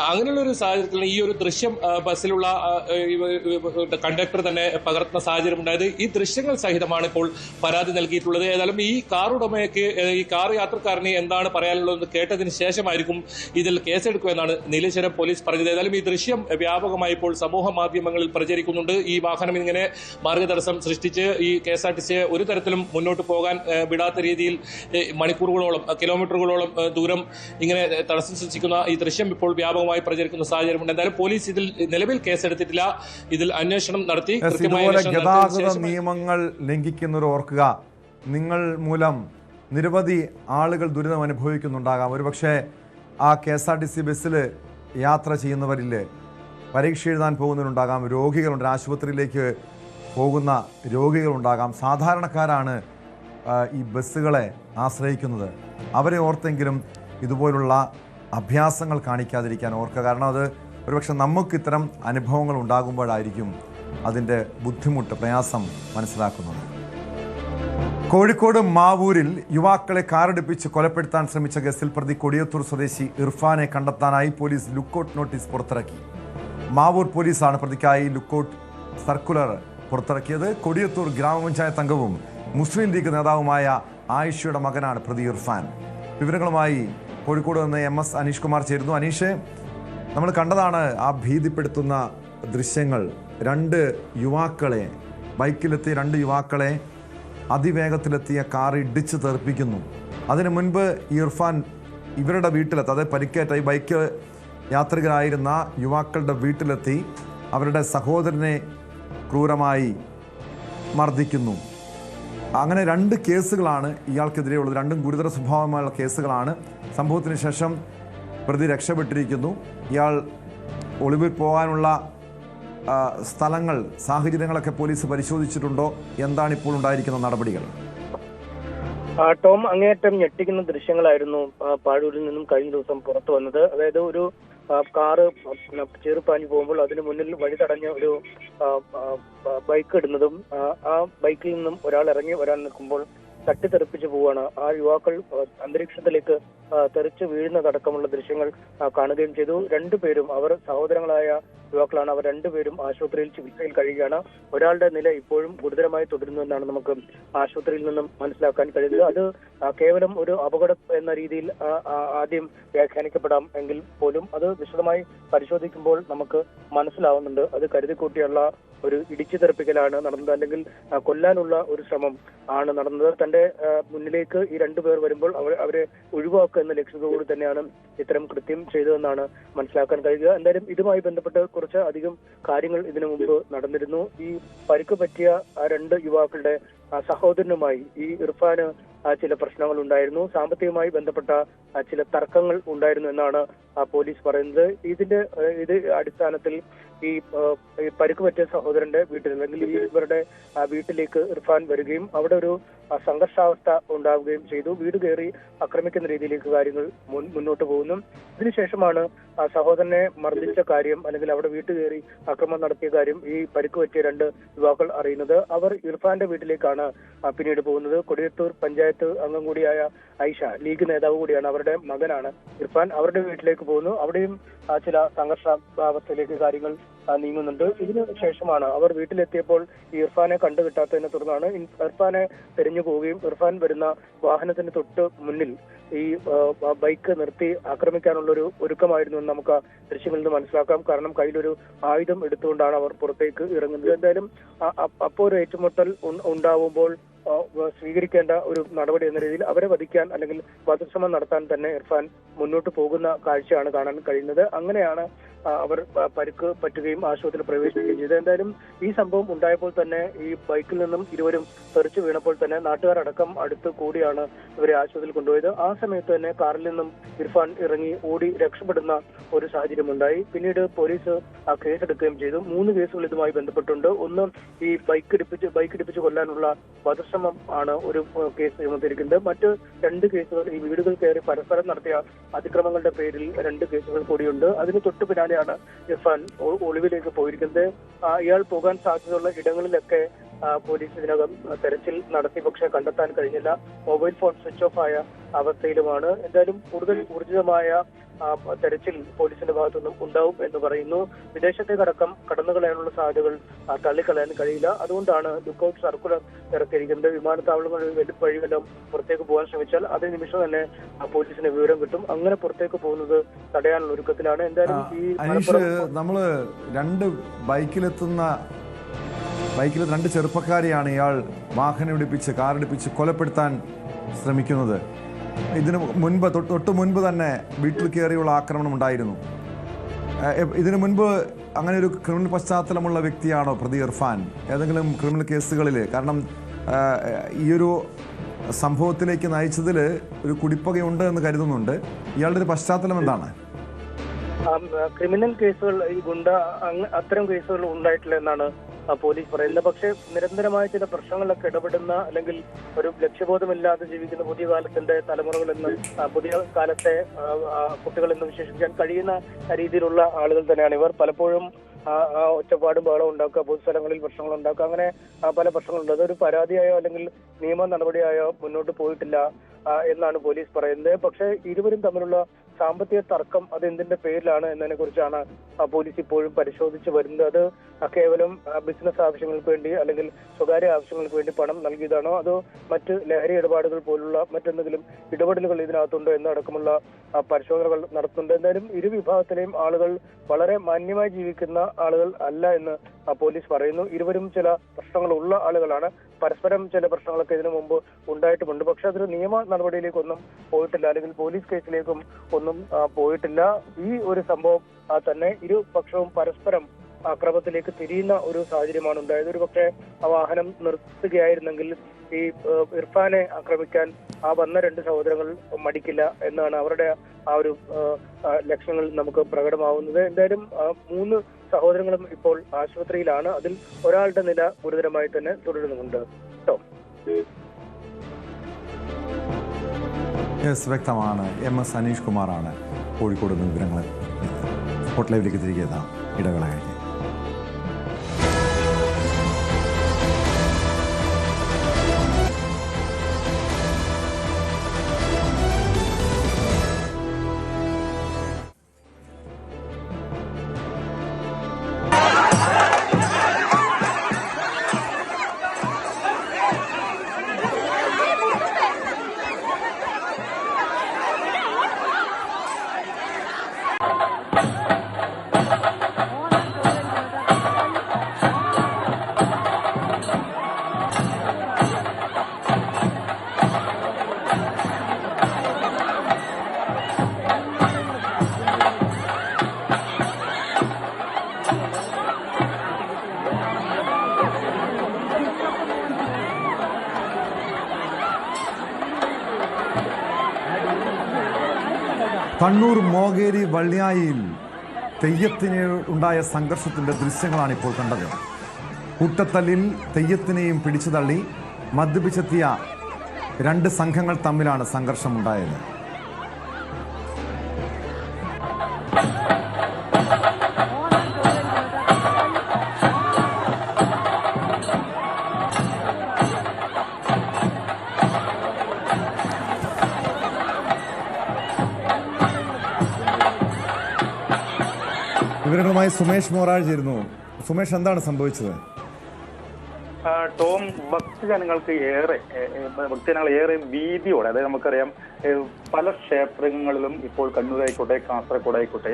അങ്ങനെയുള്ള ഒരു സാഹചര്യത്തിൽ ഈ ഒരു ദൃശ്യം ബസ്സിലുള്ള കണ്ടക്ടർ തന്നെ പകർത്തുന്ന സാഹചര്യം ഉണ്ടായത്. ഈ ദൃശ്യങ്ങൾ സഹിതമാണ് ഇപ്പോൾ പരാതി നൽകിയിട്ടുള്ളത്. ഏതായാലും ഈ കാർ ഉടമയ്ക്ക്, ഈ കാർ യാത്രക്കാരന് എന്താണ് പറയാനുള്ളതെന്ന് കേട്ടതിന് ശേഷമായിരിക്കും ഇതിൽ കേസെടുക്കുക എന്നാണ് നീലേശ്വരം പോലീസ് പറഞ്ഞത്. ഏതായാലും ഈ ദൃശ്യം വ്യാപകമായി ഇപ്പോൾ സമൂഹ മാധ്യമങ്ങളിൽ പ്രചരിക്കുന്നുണ്ട്. ഈ വാഹനം ഇങ്ങനെ മാർഗതടസ്സം സൃഷ്ടിച്ച് ഈ KSRTC ബസ് ഒരു തരത്തിലും മുന്നോട്ട് പോകാൻ വിടാത്ത രീതിയിൽ മണിക്കൂറുകളോളം കിലോമീറ്ററുകളോളം ദൂരം ഇങ്ങനെ തടസ്സം സൃഷ്ടിക്കുന്ന ഈ ദൃശ്യം ഇപ്പോൾ വ്യാപകമായി പ്രചരിക്കുന്ന സാഹചര്യമുണ്ട്. എന്തായാലും പോലീസ് ഇതിൽ നിലവിൽ കേസെടുത്തിട്ടില്ല. ഇതിൽ അന്വേഷണം നടത്തി ഇതുപോലെ ഗതാഗത നിയമങ്ങൾ ലംഘിക്കുന്നവർ ഓർക്കുക, നിങ്ങൾ മൂലം നിരവധി ആളുകൾ ദുരിതം അനുഭവിക്കുന്നുണ്ടാകാം. ഒരുപക്ഷെ ആ KSRTC ബസ്സിൽ യാത്ര ചെയ്യുന്നവരില്ലേ, പരീക്ഷ എഴുതാൻ പോകുന്നവരുണ്ടാകാം, രോഗികളുണ്ട്, ആശുപത്രിയിലേക്ക് പോകുന്ന രോഗികളുണ്ടാകാം. സാധാരണക്കാരാണ് ഈ ബസ്സുകളെ ആശ്രയിക്കുന്നത്. അവരെ ഓർത്തെങ്കിലും ഇതുപോലുള്ള അഭ്യാസങ്ങൾ കാണിക്കാതിരിക്കാൻ ഓർക്കുക. കാരണം അത് ഒരുപക്ഷെ നമുക്ക് ഇത്തരം അനുഭവങ്ങൾ ഉണ്ടാകുമ്പോഴായിരിക്കും അതിൻ്റെ ബുദ്ധിമുട്ട്, പ്രയാസം മനസ്സിലാക്കുന്നത്. കോഴിക്കോട് മാവൂരിൽ യുവാക്കളെ കാറിടിപ്പിച്ച് കൊലപ്പെടുത്താൻ ശ്രമിച്ച കേസിൽ പ്രതി കൊടിയത്തൂർ സ്വദേശി ഇർഫാനെ കണ്ടെത്താനായി പോലീസ് ലുക്കൌട്ട് നോട്ടീസ് പുറത്തിറക്കി. മാവൂർ പോലീസാണ് പ്രതിക്കായി ലുക്കൌട്ട് സർക്കുലർ പുറത്തിറക്കിയത്. കൊടിയത്തൂർ ഗ്രാമപഞ്ചായത്ത് അംഗവും മുസ്ലിം ലീഗ് നേതാവുമായ ആയിഷയുടെ മകനാണ് പ്രതി ഇർഫാൻ. വിവരങ്ങളുമായി കോഴിക്കോട് നിന്ന് MS അനീഷ് കുമാർ ചേരുന്നു. അനീഷ്, നമ്മൾ കണ്ടതാണ് ആ ഭീതിപ്പെടുത്തുന്ന ദൃശ്യങ്ങൾ. ബൈക്കിലെത്തിയ രണ്ട് യുവാക്കളെ അതിവേഗത്തിലെത്തിയ കാർ ഇടിച്ച് തെറിപ്പിക്കുന്നു. അതിനു മുൻപ് ഇർഫാൻ ഇവരുടെ വീട്ടിലെത്തി, അതായത് പരിക്കേറ്റ ഈ ബൈക്ക് യാത്രികരായിരുന്ന യുവാക്കളുടെ വീട്ടിലെത്തി അവരുടെ സഹോദരനെ ക്രൂരമായി മർദ്ദിക്കുന്നു. അങ്ങനെ 2 കേസുകളാണ് ഇയാൾക്കെതിരെയുള്ളത്. രണ്ടും ഗുരുതര സ്വഭാവമുള്ള കേസുകളാണ്. സംഭവത്തിന് ശേഷം പ്രതി രക്ഷപ്പെട്ടിരിക്കുന്നു. ഇയാൾ ഒളിവിൽ പോകാനുള്ള സ്ഥലങ്ങൾ, സാഹചര്യങ്ങളൊക്കെ പോലീസ് പരിശോധിച്ചിട്ടുണ്ടോ? എന്താണ് ഇപ്പോൾ ഉണ്ടായിരിക്കുന്ന നടപടികൾ? ടോം, അങ്ങേയറ്റം ഞെട്ടിക്കുന്ന ദൃശ്യങ്ങളായിരുന്നു പാഴൂരിൽ നിന്നും കഴിഞ്ഞ ദിവസം പുറത്തു വന്നത്. അതായത് ഒരു കാറ് ചെറുപ്പാഞ്ഞു പോകുമ്പോൾ അതിന് മുന്നിൽ വഴി തടഞ്ഞ ഒരു ബൈക്ക് ഇടുന്നതും ആ ബൈക്കിൽ നിന്നും ഒരാൾ ഇറങ്ങി വരാൻ നിൽക്കുമ്പോൾ തട്ടിത്തെറിപ്പിച്ചു പോവുകയാണ്. ആ യുവാക്കൾ അന്തരീക്ഷത്തിലേക്ക് തെറിച്ച് വീഴുന്നതടക്കമുള്ള ദൃശ്യങ്ങൾ കാണുകയും ചെയ്തു. രണ്ടുപേരും അവർ സഹോദരങ്ങളായ യുവാക്കളാണ്. അവർ രണ്ടുപേരും ആശുപത്രിയിൽ ചികിത്സയിൽ കഴിയുകയാണ്. ഒരാളുടെ നില ഇപ്പോഴും ഗുരുതരമായി തുടരുന്നു എന്നാണ് നമുക്ക് ആശുപത്രിയിൽ നിന്നും മനസ്സിലാക്കാൻ കഴിയുന്നത്. അത് കേവലം ഒരു അപകടം എന്ന രീതിയിൽ ആദ്യം വ്യാഖ്യാനിക്കപ്പെടാം എങ്കിൽ പോലും അത് വിശദമായി പരിശോധിക്കുമ്പോൾ നമുക്ക് മനസ്സിലാവുന്നുണ്ട് അത് കരുതിക്കൂട്ടിയുള്ള ഒരു ഇടിച്ചു തെറിപ്പിക്കലാണ് നടന്നത്, അല്ലെങ്കിൽ കൊല്ലാനുള്ള ഒരു ശ്രമം ആണ് നടന്നത്. തന്റെ മുന്നിലേക്ക് ഈ രണ്ടുപേർ വരുമ്പോൾ അവരെ ഒഴിവാക്കുക എന്ന ലക്ഷ്യത്തോടുകൂടി തന്നെയാണ് ഇത്തരം കൃത്യം ചെയ്തതെന്നാണ് മനസ്സിലാക്കാൻ കഴിയുക. എന്തായാലും ഇതുമായി ബന്ധപ്പെട്ട് കുറച്ച് അധികം കാര്യങ്ങൾ ഇതിനു മുമ്പ് നടന്നിരുന്നു. ഈ പരിക്ക് പറ്റിയ ആ 2 യുവാക്കളുടെ സഹോദരനുമായി ഈ ഇർഫാന് ചില പ്രശ്നങ്ങൾ ഉണ്ടായിരുന്നു. സാമ്പത്തികമായി ബന്ധപ്പെട്ട ചില തർക്കങ്ങൾ ഉണ്ടായിരുന്നു എന്നാണ് പോലീസ് പറയുന്നത്. ഇത് അടിസ്ഥാനത്തിൽ ഈ പരിക്ക് പറ്റിയ സഹോദരന്റെ വീട്ടിൽ, അല്ലെങ്കിൽ ഇവരുടെ വീട്ടിലേക്ക് ഇർഫാൻ വരികയും അവിടെ ഒരു സംഘർഷാവസ്ഥ ഉണ്ടാവുകയും ചെയ്തു. വീട് കയറി ആക്രമിക്കുന്ന രീതിയിലേക്ക് കാര്യങ്ങൾ മുന്നോട്ട് പോകുന്നു. ഇതിനുശേഷമാണ് സഹോദരനെ മർദ്ദിച്ച കാര്യം, അല്ലെങ്കിൽ അവിടെ വീട്ടിൽ കയറി ആക്രമണം നടത്തിയ കാര്യം ഈ പരിക്ക് പറ്റിയ 2 യുവാക്കൾ അറിയുന്നത്. അവർ ഇർഫാന്റെ വീട്ടിലേക്കാണ് പിന്നീട് പോകുന്നത്. കൊടിയത്തൂർ പഞ്ചായത്ത് അംഗം കൂടിയായ ഐഷ, ലീഗ് നേതാവ് കൂടിയാണ്, അവരുടെ മകനാണ് ഇർഫാൻ. അവരുടെ വീട്ടിലേക്ക് പോകുന്നു. അവിടെയും ചില സംഘർഷാവസ്ഥയിലേക്ക് കാര്യങ്ങൾ നീങ്ങുന്നുണ്ട്. ഇതിനു ശേഷമാണ് അവർ വീട്ടിലെത്തിയപ്പോൾ ഈ ഇർഫാനെ കണ്ടുകിട്ടാത്തതിനെ തുടർന്നാണ് ഇർഫാനെ തെരഞ്ഞു പോവുകയും ഇർഫാൻ വരുന്ന വാഹനത്തിന് തൊട്ട് മുന്നിൽ ഈ ബൈക്ക് നിർത്തി ആക്രമിക്കാനുള്ള ഒരു ഒരുക്കമായിരുന്നു എന്ന് നമുക്ക് ദൃശ്യങ്ങളിൽ നിന്ന് മനസ്സിലാക്കാം. കാരണം കയ്യിലൊരു ആയുധം എടുത്തുകൊണ്ടാണ് അവർ പുറത്തേക്ക് ഇറങ്ങുന്നത്. എന്തായാലും അപ്പോൾ ഒരു ഏറ്റുമുട്ടൽ ഉണ്ടാവുമ്പോൾ സ്വീകരിക്കേണ്ട ഒരു നടപടി എന്ന രീതിയിൽ അവരെ വധിക്കാൻ, അല്ലെങ്കിൽ വധശ്രമം നടത്താൻ തന്നെ ഇർഫാൻ മുന്നോട്ട് പോകുന്ന കാഴ്ചയാണ് കാണാൻ കഴിയുന്നത്. അങ്ങനെയാണ് അവർ പരിക്ക് പറ്റുകയും ആശുപത്രിയിൽ പ്രവേശിക്കുകയും ചെയ്തത്. എന്തായാലും ഈ സംഭവം ഉണ്ടായപ്പോൾ തന്നെ ഈ ബൈക്കിൽ നിന്നും ഇരുവരും തെറിച്ചു വീണപ്പോൾ തന്നെ നാട്ടുകാരടക്കം അടുത്ത് കൂടിയാണ് ഇവരെ ആശുപത്രിയിൽ കൊണ്ടുപോയത്. ആ സമയത്ത് തന്നെ കാറിൽ നിന്നും ഇർഫാൻ ഇറങ്ങി ഓടി രക്ഷപ്പെടുന്ന ഒരു സാഹചര്യം ഉണ്ടായി. പിന്നീട് പോലീസ് കേസെടുക്കുകയും ചെയ്തു. 3 കേസുകൾ ഇതുമായി ബന്ധപ്പെട്ടുണ്ട്. ഒന്ന്, ഈ ബൈക്ക് ഇടിപ്പിച്ച് കൊല്ലാനുള്ള വധശ്രമം ആണ് ഒരു കേസ് ചുമത്തിയിരിക്കുന്നത്. മറ്റ് 2 കേസുകൾ ഈ വീടുകൾ കയറി പരസ്പരം നടത്തിയ അതിക്രമങ്ങളുടെ പേരിൽ 2 കേസുകൾ കൂടിയുണ്ട്. അതിന് തൊട്ടു പിന്നാലെയാണ് ഇർഫാൻ ഒളിവിലേക്ക് പോയിരിക്കുന്നത്. ഇയാൾ പോകാൻ സാധ്യതയുള്ള ഇടങ്ങളിലൊക്കെ പോലീസ് ഇതിനകം തെരച്ചിൽ നടത്തി, പക്ഷെ കണ്ടെത്താൻ കഴിഞ്ഞില്ല. മൊബൈൽ ഫോൺ സ്വിച്ച് ഓഫ് ആയ അവസ്ഥയിലുമാണ്. എന്തായാലും കൂടുതൽ ഊർജിതമായ തെരച്ചിൽ പോലീസിന്റെ ഭാഗത്തുനിന്നും ഉണ്ടാവും എന്ന് പറയുന്നു. വിദേശത്തേക്കടക്കം കടന്നുകളയാനുള്ള സാധ്യതകൾ തള്ളിക്കളയാൻ കഴിയില്ല. അതുകൊണ്ടാണ് ലുക്കൌട്ട് സർക്കുലർ ഇറക്കിയിരിക്കുന്നത്. വിമാനത്താവളങ്ങളിൽ വഴി വല്ലതും പുറത്തേക്ക് പോകാൻ ശ്രമിച്ചാൽ അതേ നിമിഷം തന്നെ പോലീസിന് വിവരം കിട്ടും. അങ്ങനെ പുറത്തേക്ക് പോകുന്നത് തടയാനുള്ള ഒരുക്കത്തിലാണ്. എന്തായാലും ഈ നമ്മള് 2 ബൈക്കിലെത്തുന്ന ബൈക്കിൽ 2 ചെറുപ്പക്കാരെയാണ് ഇയാൾ വാഹനം ഇടിപ്പിച്ച് കാറിടിപ്പിച്ച് കൊലപ്പെടുത്താൻ ശ്രമിക്കുന്നത്. ഇതിന് മുൻപ് തൊട്ട് മുൻപ് തന്നെ വീട്ടിൽ കയറിയുള്ള ആക്രമണം ഉണ്ടായിരുന്നു. ഇതിനു മുൻപ് അങ്ങനെ ഒരു ക്രിമിനൽ പശ്ചാത്തലമുള്ള വ്യക്തിയാണോ പ്രതി ഇർഫാൻ? ഏതെങ്കിലും ക്രിമിനൽ കേസുകളിൽ? കാരണം ഈ ഒരു സംഭവത്തിലേക്ക് നയിച്ചതിൽ ഒരു കുടിപ്പകയുണ്ട് എന്ന് കരുതുന്നുണ്ട്. ഇയാളുടെ ഒരു പശ്ചാത്തലം എന്താണ്? ക്രിമിനൽ കേസുകൾ, ഈ അത്തരം കേസുകൾ ഉണ്ടായിട്ടില്ല എന്നാണ് പോലീസ് പറയുന്നത്. പക്ഷേ നിരന്തരമായ ചില പ്രശ്നങ്ങളിലൊക്കെ ഇടപെടുന്ന, അല്ലെങ്കിൽ ഒരു ലക്ഷ്യബോധമില്ലാതെ ജീവിക്കുന്ന പുതിയ കാലത്തിന്റെ തലമുറകളെന്ന്, പുതിയ കാലത്തെ കുട്ടികളെന്ന് വിശേഷിപ്പിക്കാൻ കഴിയുന്ന രീതിയിലുള്ള ആളുകൾ തന്നെയാണ് ഇവർ. പലപ്പോഴും ഒച്ചപ്പാടും ബഹളം ഉണ്ടാക്കുക, പൊതുസ്ഥലങ്ങളിൽ പ്രശ്നങ്ങൾ ഉണ്ടാക്കുക, അങ്ങനെ പല പ്രശ്നങ്ങളുണ്ട്. അതൊരു പരാതിയായോ അല്ലെങ്കിൽ നിയമ നടപടിയായോ മുന്നോട്ട് പോയിട്ടില്ല എന്നാണ് പോലീസ് പറയുന്നത്. പക്ഷേ ഇരുവരും തമ്മിലുള്ള സാമ്പത്തിക തർക്കം അത് എന്തിന്റെ പേരിലാണ് എന്നതിനെ കുറിച്ചാണ് പോലീസ് ഇപ്പോഴും പരിശോധിച്ച് വരുന്നത്. അത് കേവലം ബിസിനസ് ആവശ്യങ്ങൾക്ക് വേണ്ടി അല്ലെങ്കിൽ സ്വകാര്യ ആവശ്യങ്ങൾക്ക് വേണ്ടി പണം നൽകിയതാണോ, അതോ മറ്റ് ലഹരി ഇടപാടുകൾ പോലുള്ള മറ്റെന്തെങ്കിലും ഇടപെടലുകൾ ഇതിനകത്തുണ്ടോ എന്നടക്കമുള്ള പരിശോധനകൾ നടത്തുന്നുണ്ട്. എന്തായാലും ഇരു വിഭാഗത്തിലെയും ആളുകൾ വളരെ മാന്യമായി ജീവിക്കുന്ന ആളുകൾ അല്ല എന്ന് പോലീസ് പറയുന്നു. ഇരുവരും ചില പ്രശ്നങ്ങളുള്ള ആളുകളാണ്. പരസ്പരം ചില പ്രശ്നങ്ങളൊക്കെ ഇതിനു മുമ്പ് ഉണ്ടായിട്ടുമുണ്ട്. പക്ഷെ അതൊരു നിയമ നടപടിയിലേക്കൊന്നും പോയിട്ടില്ല, അല്ലെങ്കിൽ പോലീസ് കേസിലേക്കും ഒന്നും പോയിട്ടില്ല. ഈ ഒരു സംഭവം തന്നെ ഇരുപക്ഷവും പരസ്പരം അക്രമത്തിലേക്ക് തിരിയുന്ന ഒരു സാഹചര്യമാണ് ഉണ്ടായത്. ഒരു പക്ഷേ ആ വാഹനം നിർത്തുകയായിരുന്നെങ്കിൽ ഈ ഇർഫാനെ ആക്രമിക്കാൻ ആ വന്ന 2 സഹോദരങ്ങൾ മടിക്കില്ല എന്നാണ് അവരുടെ ആ ഒരു ലക്ഷ്യങ്ങൾ നമുക്ക് പ്രകടമാവുന്നത്. എന്തായാലും 3 സഹോദരങ്ങളും ഇപ്പോൾ ആശുപത്രിയിലാണ്. അതിൽ ഒരാളുടെ നില ഗുരുതരമായി തന്നെ തുടരുന്നുണ്ട്. വ്യക്തമാണ്. MS അനീഷ് കുമാറാണ് കോഴിക്കോട് നിന്ന് വിവരങ്ങൾ സ്പോട്ട് ലൈവിലേക്ക് തിരികെ എത്താം. ഇടവേള കഴിഞ്ഞ് കണ്ണൂർ മോകേരി വള്ളിയായിൽ തെയ്യത്തിന് ഉണ്ടായ സംഘർഷത്തിന്റെ ദൃശ്യങ്ങളാണ് ഇപ്പോൾ കണ്ടത്. കൂട്ടത്തല്ലിൽ തെയ്യത്തിനെയും പിടിച്ചു തള്ളി മദ്യപിച്ചെത്തിയ 2 സംഘങ്ങൾ തമ്മിലാണ് സംഘർഷമുണ്ടായത്. വിവരങ്ങളുമായി സുമേഷ് മോറാഴ് ചേരുന്നു. സുമേഷ്, എന്താണ് സംഭവിച്ചത്? ടോം, ഭക്തജനങ്ങൾ ഏറെ ഭീതിയോടെ, അതായത് നമുക്കറിയാം പല ക്ഷേത്രങ്ങളിലും ഇപ്പോൾ കണ്ണൂരായിക്കോട്ടെ കാസർഗോഡായിക്കോട്ടെ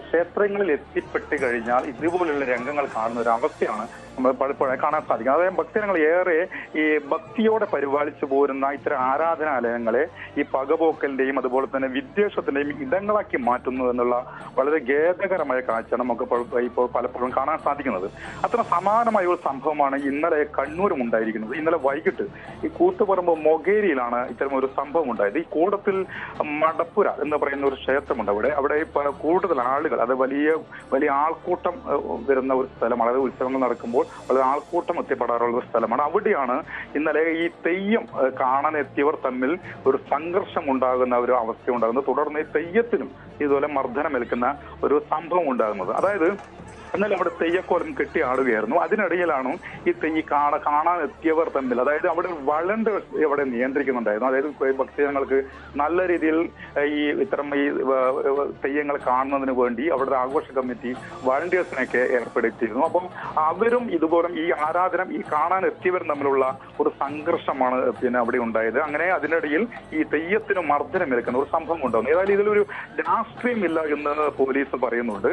ക്ഷേത്രങ്ങളിൽ എത്തിപ്പെട്ട് കഴിഞ്ഞാൽ ഇതുപോലുള്ള രംഗങ്ങൾ കാണുന്ന ഒരു അവസ്ഥയാണ് നമ്മൾ പലപ്പോഴും കാണാൻ സാധിക്കും. അതായത് ഭക്തജനങ്ങൾ ഏറെ ഈ ഭക്തിയോടെ പരിപാലിച്ചു പോരുന്ന ഇത്തരം ആരാധനാലയങ്ങളെ ഈ പകപോക്കലിന്റെയും അതുപോലെ തന്നെ വിദ്വേഷത്തിന്റെയും ഇടങ്ങളാക്കി മാറ്റുന്നു എന്നുള്ള വളരെ ഖേദകരമായ കാഴ്ചയാണ് നമുക്ക് ഇപ്പോൾ പലപ്പോഴും കാണാൻ സാധിക്കുന്നത്. അത്ര സമാനമായ ഒരു സംഭവമാണ് ഇന്നലെ കണ്ണൂരും ഉണ്ടായിരിക്കുന്നത്. ഇന്നലെ വൈകിട്ട് ഈ കൂത്തുപറമ്പ് മൊകേരിയിലാണ് ഇത്തരം ഒരു സംഭവം ഉണ്ടായത്. ഈ കൂടത്തിൽ മടപ്പുര എന്ന് പറയുന്ന ഒരു ക്ഷേത്രമുണ്ട്. അവിടെ കൂടുതൽ ആളുകൾ, അത് വലിയ ആൾക്കൂട്ടം വരുന്ന ഒരു സ്ഥലമാണ്. അതായത് ഉത്സവങ്ങൾ നടക്കുമ്പോൾ വളരെ ആൾക്കൂട്ടം എത്തിപ്പെടാറുള്ള ഒരു സ്ഥലമാണ്. അവിടെയാണ് ഇന്നലെ ഈ തെയ്യം കാണാനെത്തിയവർ തമ്മിൽ ഒരു സംഘർഷം ഉണ്ടാകുന്ന ഒരു അവസ്ഥ ഉണ്ടാകുന്നത്. തുടർന്ന് ഈ തെയ്യത്തിനും ഇതുപോലെ മർദ്ദനമേൽക്കുന്ന ഒരു സംഭവം ഉണ്ടാകുന്നത്. അതായത് എന്നാൽ അവിടെ തെയ്യക്കോലം കെട്ടി ആടുകയായിരുന്നു. അതിനിടയിലാണ് ഈ തെയ്യ് കാണാനെത്തിയവർ തമ്മിൽ, അതായത് അവിടെ വളണ്ടിയേഴ്സ് അവിടെ നിയന്ത്രിക്കുന്നുണ്ടായിരുന്നു. അതായത് ഭക്തജനങ്ങൾക്ക് നല്ല രീതിയിൽ ഇത്തരം ഈ തെയ്യങ്ങൾ കാണുന്നതിന് വേണ്ടി അവിടുത്തെ ആഘോഷ കമ്മിറ്റി വളണ്ടിയേഴ്സിനെയൊക്കെ ഏർപ്പെടുത്തിയിരുന്നു. അപ്പം അവരും ഇതുപോലെ ഈ ആരാധന ഈ കാണാനെത്തിയവരും തമ്മിലുള്ള ഒരു സംഘർഷമാണ് അവിടെ ഉണ്ടായത്. അങ്ങനെ അതിനിടയിൽ ഈ തെയ്യത്തിന് മർദ്ദനമേൽക്കുന്ന ഒരു സംഭവം ഉണ്ടാകുന്നു. ഏതായാലും ഇതിലൊരു രാഷ്ട്രീയമില്ല എന്ന് പോലീസ് പറയുന്നുണ്ട്.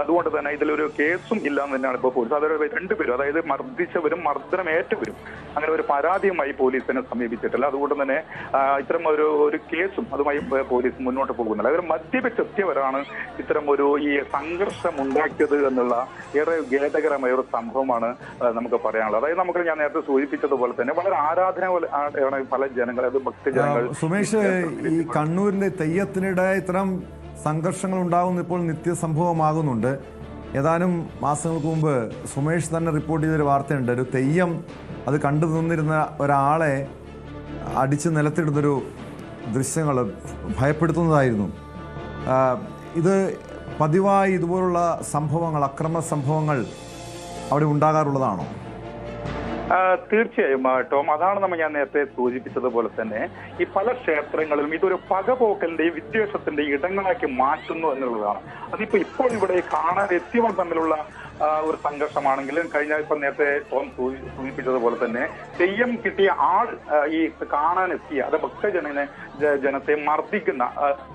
അതുകൊണ്ട് തന്നെ ഇതിലൊരു കേസും ഇല്ല എന്ന് തന്നെയാണ് ഇപ്പോൾ പോലീസ്. അതായത് രണ്ടുപേരും, അതായത് മർദ്ദിച്ചവരും മർദ്ദനമേറ്റവരും അങ്ങനെ ഒരു പരാതിയുമായി പോലീസിനെ സമീപിച്ചിട്ടില്ല. അതുകൊണ്ട് തന്നെ ഇത്തരം ഒരു കേസും അതുമായി പോലീസ് മുന്നോട്ട് പോകുന്നില്ല. അവർ മദ്യപിച്ചെത്തിയവരാണ് ഇത്തരം ഈ സംഘർഷം ഉണ്ടാക്കിയത് എന്നുള്ള ഏറെ ഖേദകരമായ ഒരു സംഭവമാണ് നമുക്ക് പറയാനുള്ളത്. അതായത് ഞാൻ നേരത്തെ സൂചിപ്പിച്ചതുപോലെ തന്നെ വളരെ ആരാധന പല ജനങ്ങൾ, അത് ഭക്തജനങ്ങൾ. സുമേഷ്, ഈ കണ്ണൂരിലെ തെയ്യത്തിനിടെ ഇത്തരം സംഘർഷങ്ങൾ ഉണ്ടാകുന്ന ഇപ്പോൾ നിത്യസംഭവമാകുന്നുണ്ട്. ഏതാനും മാസങ്ങൾക്ക് മുമ്പ് സുമേഷ് തന്നെ റിപ്പോർട്ട് ചെയ്തൊരു വാർത്തയുണ്ട്. ഒരു തെയ്യം അത് കണ്ടു നിന്നിരുന്ന ഒരാളെ അടിച്ച് നിലത്തിടുന്നൊരു ദൃശ്യങ്ങൾ ഭയപ്പെടുത്തുന്നതായിരുന്നു. ഇത് പതിവായി ഇതുപോലുള്ള സംഭവങ്ങൾ, അക്രമ സംഭവങ്ങൾ അവിടെ ഉണ്ടാകാറുള്ളതാണോ? തീർച്ചയായും ടോം, അതാണ് ഞാൻ നേരത്തെ സൂചിപ്പിച്ചതുപോലെ തന്നെ ഈ പല ക്ഷേത്രങ്ങളിലും ഇതൊരു പകപോക്കലിന്റെയും വിദ്വേഷത്തിന്റെയും ഇടങ്ങളാക്കി മാറ്റുന്നു എന്നുള്ളതാണ്. അതിപ്പോ ഇപ്പോൾ ഇവിടെ കാണാൻ എത്തിയവർ തമ്മിലുള്ള ഒരു സംഘർഷമാണെങ്കിലും ഇപ്പം നേരത്തെ ടോം സൂചിപ്പിച്ചതുപോലെ തന്നെ തെയ്യം കിട്ടിയ ആൾ ഈ കാണാനെത്തിയ അത് ജനത്തെ മർദ്ദിക്കുന്ന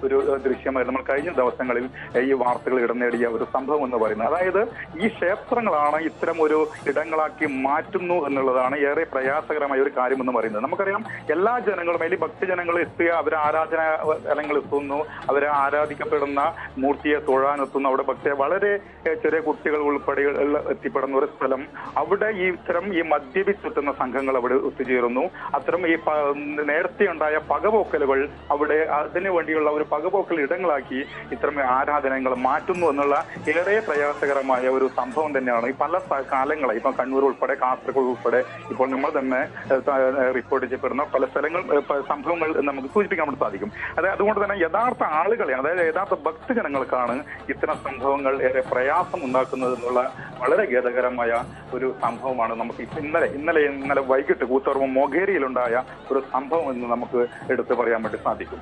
ഒരു ദൃശ്യമായിരുന്നു നമ്മൾ കഴിഞ്ഞ ദിവസങ്ങളിൽ ഈ വാർത്തകൾ ഇടം നേടിയ ഒരു സംഭവം എന്ന് പറയുന്നത്. അതായത് ഈ ക്ഷേത്രങ്ങളാണ് ഇത്തരം ഒരു ഇടങ്ങളാക്കി മാറ്റുന്നു എന്നുള്ളതാണ് ഏറെ പ്രയാസകരമായ ഒരു കാര്യം എന്ന് പറയുന്നത്. നമുക്കറിയാം, എല്ലാ ജനങ്ങളും അല്ലെങ്കിൽ ഭക്തജനങ്ങൾ എത്തുക, അവരെ ആരാധന സ്ഥലങ്ങൾ എത്തുന്നു, അവരെ ആരാധിക്കപ്പെടുന്ന മൂർത്തിയെ തൊഴാനെത്തുന്നു. അവിടെ ഭക്തി വളരെ ചെറിയ കുട്ടികൾ ഉൾപ്പെടെ എത്തിപ്പെടുന്ന ഒരു സ്ഥലം. അവിടെ ഇത്തരം ഈ മദ്യപിച്ചെത്തുന്ന സംഘങ്ങൾ അവിടെ ഒത്തുചേരുന്നു. അത്തരം ഈ നേരത്തെ ഉണ്ടായ പകപോക്കലുകൾ അവിടെ അതിനു വേണ്ടിയുള്ള ഒരു പകപോക്കൽ ഇടങ്ങളാക്കി ഇത്തരം ആരാധനകൾ മാറ്റുന്നു എന്നുള്ള ഏറെ പ്രയാസകരമായ ഒരു സംഭവം തന്നെയാണ് ഈ പല കാലങ്ങളായി ഇപ്പൊ കണ്ണൂർ ഉൾപ്പെടെ കാസർഗോഡ് ഉൾപ്പെടെ ഇപ്പോൾ നമ്മൾ തന്നെ റിപ്പോർട്ട് ചെയ്യപ്പെടുന്ന പല സംഭവങ്ങൾ നമുക്ക് സൂചിപ്പിക്കാൻ വേണ്ടി സാധിക്കും. അതായത് അതുകൊണ്ട് തന്നെ യഥാർത്ഥ ആളുകളെ, അതായത് യഥാർത്ഥ ഭക്തജനങ്ങൾക്കാണ് ഇത്തരം സംഭവങ്ങൾ ഏറെ പ്രയാസം ഉണ്ടാക്കുന്നത് എന്നുള്ള വളരെ ഖേദകരമായ ഒരു സംഭവമാണ് നമുക്ക് ഇന്നലെ വൈകിട്ട് കൂത്തുപറമ്പ് മൊകേരിയിലുണ്ടായ ഒരു സംഭവം എന്ന് നമുക്ക് എടുത്തു പറയാൻ വേണ്ടി സാധിക്കും.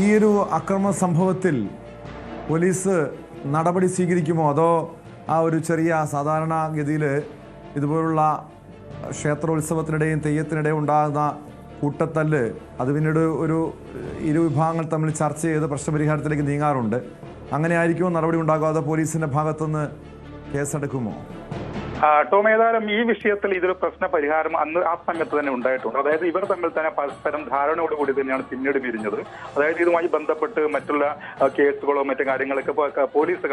ഈ ഒരു അക്രമ സംഭവത്തിൽ പോലീസ് നടപടി സ്വീകരിക്കുമോ, അതോ ആ ഒരു ചെറിയ സാധാരണഗതിയിൽ ഇതുപോലുള്ള ക്ഷേത്രോത്സവത്തിനിടെയും തെയ്യത്തിനിടെയും ഉണ്ടാകുന്ന കൂട്ടത്തല്ല് അത് പിന്നീട് ഇരു വിഭാഗങ്ങൾ തമ്മിൽ ചർച്ച ചെയ്ത് പ്രശ്നപരിഹാരത്തിലേക്ക് നീങ്ങാറുണ്ട്, അങ്ങനെ ആയിരിക്കുമോ നടപടി ഉണ്ടാകുമോ, അതോ പോലീസിന്റെ ഭാഗത്തുനിന്ന് കേസെടുക്കുമോ? ടോം, ഏതായാലും ഈ വിഷയത്തിൽ ഇതൊരു പ്രശ്ന പരിഹാരം അന്ന് ആ സമയത്ത് തന്നെ ഉണ്ടായിട്ടുണ്ട്. അതായത് ഇവർ തമ്മിൽ തന്നെ പരസ്പരം ധാരണയോടുകൂടി തന്നെയാണ് പിന്നീട് പിരിഞ്ഞത്. അതായത് ഇതുമായി ബന്ധപ്പെട്ട് മറ്റുള്ള കേസുകളോ മറ്റു കാര്യങ്ങളൊക്കെ പോലീസ്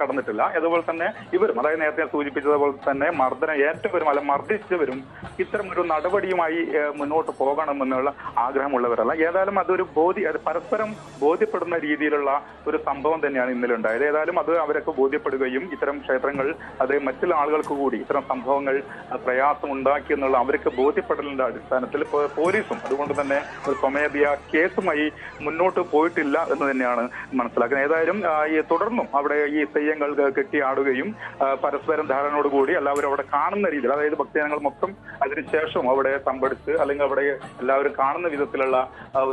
കടന്നിട്ടില്ല. അതുപോലെ തന്നെ ഇവരും, അതായത് നേരത്തെ സൂചിപ്പിച്ചതുപോലെ തന്നെ ഏറ്റവരും അല്ല മർദ്ദിച്ചവരും ഇത്തരം ഒരു നടപടിയുമായി മുന്നോട്ട് പോകണമെന്നുള്ള ആഗ്രഹമുള്ളവരല്ല. ഏതായാലും അതൊരു പരസ്പരം ബോധ്യപ്പെടുന്ന രീതിയിലുള്ള ഒരു സംഭവം തന്നെയാണ് ഇന്നലെ ഉണ്ടായത്. ഏതായാലും അത് അവരൊക്കെ ബോധ്യപ്പെടുകയും ഇത്തരം ക്ഷേത്രങ്ങൾ അത് മറ്റുള്ള ആളുകൾ കൂടി ഇത്തരം സംഭവങ്ങൾ പ്രയാസം ഉണ്ടാക്കി എന്നുള്ള അവർക്ക് ബോധ്യപ്പെടലിന്റെ അടിസ്ഥാനത്തിൽ പോലീസും അതുകൊണ്ട് തന്നെ ഒരു സ്വമേധയാ കേസുമായി മുന്നോട്ട് പോയിട്ടില്ല എന്ന് തന്നെയാണ് മനസ്സിലാക്കുന്നത്. ഏതായാലും തുടർന്നും അവിടെ ഈ തെയ്യങ്ങൾ കെട്ടിയാടുകയും പരസ്പരം ധാരണയോടുകൂടി എല്ലാവരും അവിടെ കാണുന്ന രീതിയിൽ, അതായത് ഭക്തജനങ്ങൾ മൊത്തം അതിനുശേഷം അവിടെ സംഭടിച്ച് അല്ലെങ്കിൽ അവിടെ എല്ലാവരും കാണുന്ന വിധത്തിലുള്ള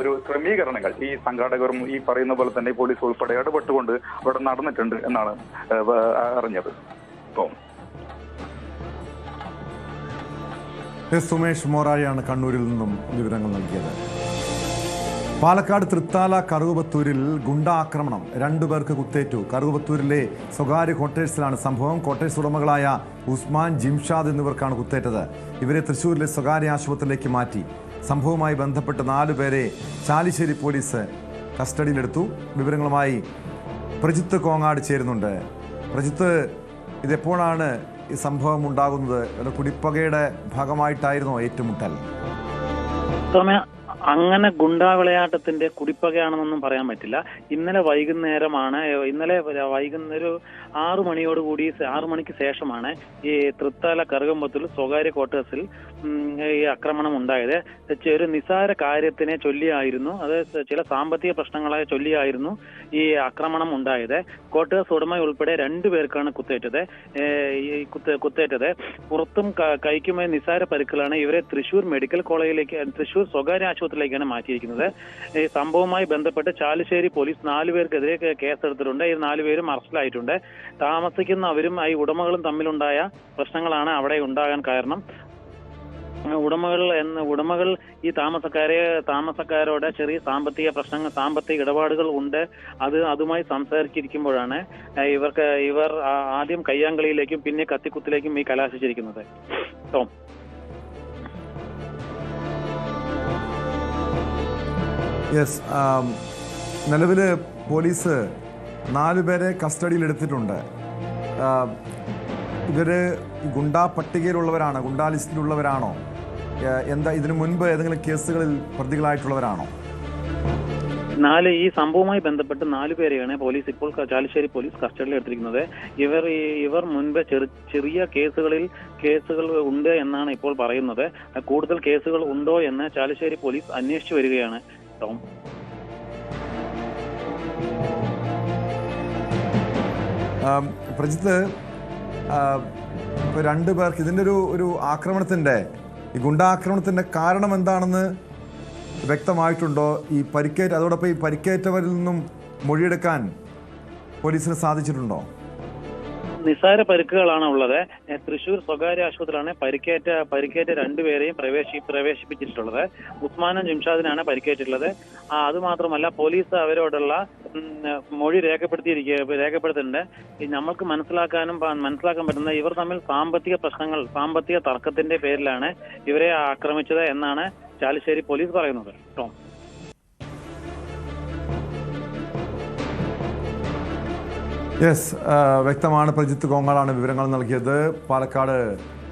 ഒരു ക്രമീകരണങ്ങൾ ഈ സംഘാടകരും ഈ പറയുന്ന പോലെ തന്നെ പോലീസ് ഉൾപ്പെടെ ഇടപെട്ടുകൊണ്ട് അവിടെ നടന്നിട്ടുണ്ട് എന്നാണ് അറിഞ്ഞത്. സുമേഷ് മോറായാണ് കണ്ണൂരിൽ നിന്നും വിവരങ്ങൾ നൽകിയത്. പാലക്കാട് തൃത്താല കറുകുപത്തൂരിൽ ഗുണ്ടാക്രമണം, 2 പേർക്ക് കുത്തേറ്റു. കറുകുപത്തൂരിലെ സ്വകാര്യ ക്വാർട്ടേഴ്സിലാണ് സംഭവം. ക്വാർട്ടേഴ്സ് ഉടമകളായ ഉസ്മാൻ, ജിംഷാദ് എന്നിവർക്കാണ് കുത്തേറ്റത്. ഇവരെ തൃശൂരിലെ സ്വകാര്യ ആശുപത്രിയിലേക്ക് മാറ്റി. സംഭവവുമായി ബന്ധപ്പെട്ട് 4 പേരെ ചാലിശ്ശേരി പോലീസ് കസ്റ്റഡിയിലെടുത്തു. വിവരങ്ങളുമായി പ്രജിത്ത് കോങ്ങാട് ചേരുന്നുണ്ട്. പ്രജിത്ത്, ഇതെപ്പോഴാണ് ഈ സംഭവം ഉണ്ടാകുന്നത്? കുടിപ്പകയുടെ ഭാഗമായിട്ടായിരുന്നോ ഏറ്റുമുട്ടൽ? അങ്ങനെ ഗുണ്ടാവിളയാട്ടത്തിന്റെ കുടിപ്പകയാണെന്നൊന്നും പറയാൻ പറ്റില്ല. ഇന്നലെ വൈകുന്നേരം 6 മണിയോടുകൂടി 6 മണിക്ക് ശേഷമാണ് ഈ തൃത്താല കറുകമ്പത്തൂർ സ്വകാര്യ ക്വാർട്ടേഴ്സിൽ ഈ ആക്രമണം ഉണ്ടായത്. ഒരു നിസാര കാര്യത്തിനെ ചൊല്ലിയായിരുന്നു, അത് ചില സാമ്പത്തിക പ്രശ്നങ്ങളെ ചൊല്ലിയായിരുന്നു ഈ ആക്രമണം ഉണ്ടായത്. ക്വാർട്ടേഴ്സ് ഉടമ ഉൾപ്പെടെ 2 പേർക്കാണ് കുത്തേറ്റത്. പുറത്തും കൈക്കുമായി നിസാര പരിക്കുകളാണ്. ഇവരെ തൃശൂർ മെഡിക്കൽ കോളേജിലേക്ക്, തൃശൂർ സ്വകാര്യ ആശുപത്രിയിലേക്കാണ് മാറ്റിയിരിക്കുന്നത്. ഈ സംഭവവുമായി ബന്ധപ്പെട്ട് ചാലിശ്ശേരി പോലീസ് 4 പേർക്കെതിരെ കേസെടുത്തിട്ടുണ്ട്. ഈ 4 പേരും അറസ്റ്റിലായിട്ടുണ്ട്. താമസിക്കുന്നവരും ഈ ഉടമകളും തമ്മിലുണ്ടായ പ്രശ്നങ്ങളാണ് അവിടെ ഉണ്ടാകാൻ കാരണം. ഉടമകൾ ഈ താമസക്കാരോട് ചെറിയ സാമ്പത്തിക ഇടപാടുകൾ ഉണ്ട്. അതുമായി സംസാരിച്ചിരിക്കുമ്പോഴാണ് ഇവർ ആദ്യം കയ്യാങ്കളിയിലേക്കും പിന്നെ കത്തിക്കുത്തിലേക്കും ഈ കലാശിച്ചിരിക്കുന്നത്. ടോം. യെസ്, നിലവിൽ പോലീസ് 4 പേരെ കസ്റ്റഡിയിൽ എടുത്തിട്ടുണ്ട്. ഇവര് ഗുണ്ടാ പട്ടികയിലുള്ളവരാണോ, ഗുണ്ടാ ലിസ്റ്റിലുള്ളവരാണോ, എന്താ ഇതിനു മുൻപ് ഏതെങ്കിലും കേസുകളിൽ പ്രതികളായിട്ടുള്ളവരാണോ? ഈ സംഭവവുമായി ബന്ധപ്പെട്ട് 4 പേരെയാണ് പോലീസ് ഇപ്പോൾ ചാലിശ്ശേരി പോലീസ് കസ്റ്റഡിയിൽ എടുത്തിരിക്കുന്നത്. ഇവർ മുൻപ് ചെറിയ കേസുകൾ ഉണ്ട് എന്നാണ് ഇപ്പോൾ പറയുന്നത്. കൂടുതൽ കേസുകൾ ഉണ്ടോ എന്ന് ചാലിശ്ശേരി പോലീസ് അന്വേഷിച്ചു വരികയാണ്. ടോം. പ്രജിത്ത്, ഇപ്പോൾ 2 പേർക്ക് ഇതിൻ്റെ ഒരു ആക്രമണത്തിൻ്റെ, ഈ ഗുണ്ടാക്രമണത്തിൻ്റെ കാരണം എന്താണെന്ന് വ്യക്തമായിട്ടുണ്ടോ? അതോടൊപ്പം ഈ പരിക്കേറ്റവരിൽ നിന്നും മൊഴിയെടുക്കാൻ പോലീസിന് സാധിച്ചിട്ടുണ്ടോ? നിസ്സാര പരിക്കുകളാണ് ഉള്ളത്. തൃശൂർ സ്വകാര്യ ആശുപത്രിയിലാണ് പരിക്കേറ്റ 2 പേരെയും പ്രവേശിപ്പിച്ചിട്ടുള്ളത്. ഉസ്മാനും ജിംഷാദിനാണ് പരിക്കേറ്റിട്ടുള്ളത്. അതുമാത്രമല്ല പോലീസ് അവരോടുള്ള മൊഴി രേഖപ്പെടുത്തിയിട്ടുണ്ട്. നമ്മൾക്ക് മനസ്സിലാക്കാൻ പറ്റുന്ന ഇവർ തമ്മിൽ സാമ്പത്തിക തർക്കത്തിന്റെ പേരിലാണ് ഇവരെ ആക്രമിച്ചത് എന്നാണ് ചാലിശ്ശേരി പോലീസ് പറയുന്നത്. ടോം. യെസ്, വ്യക്തമാണ്. പ്രജിത്ത് കോങ്ങാളാണ് വിവരങ്ങൾ നൽകിയത്. പാലക്കാട്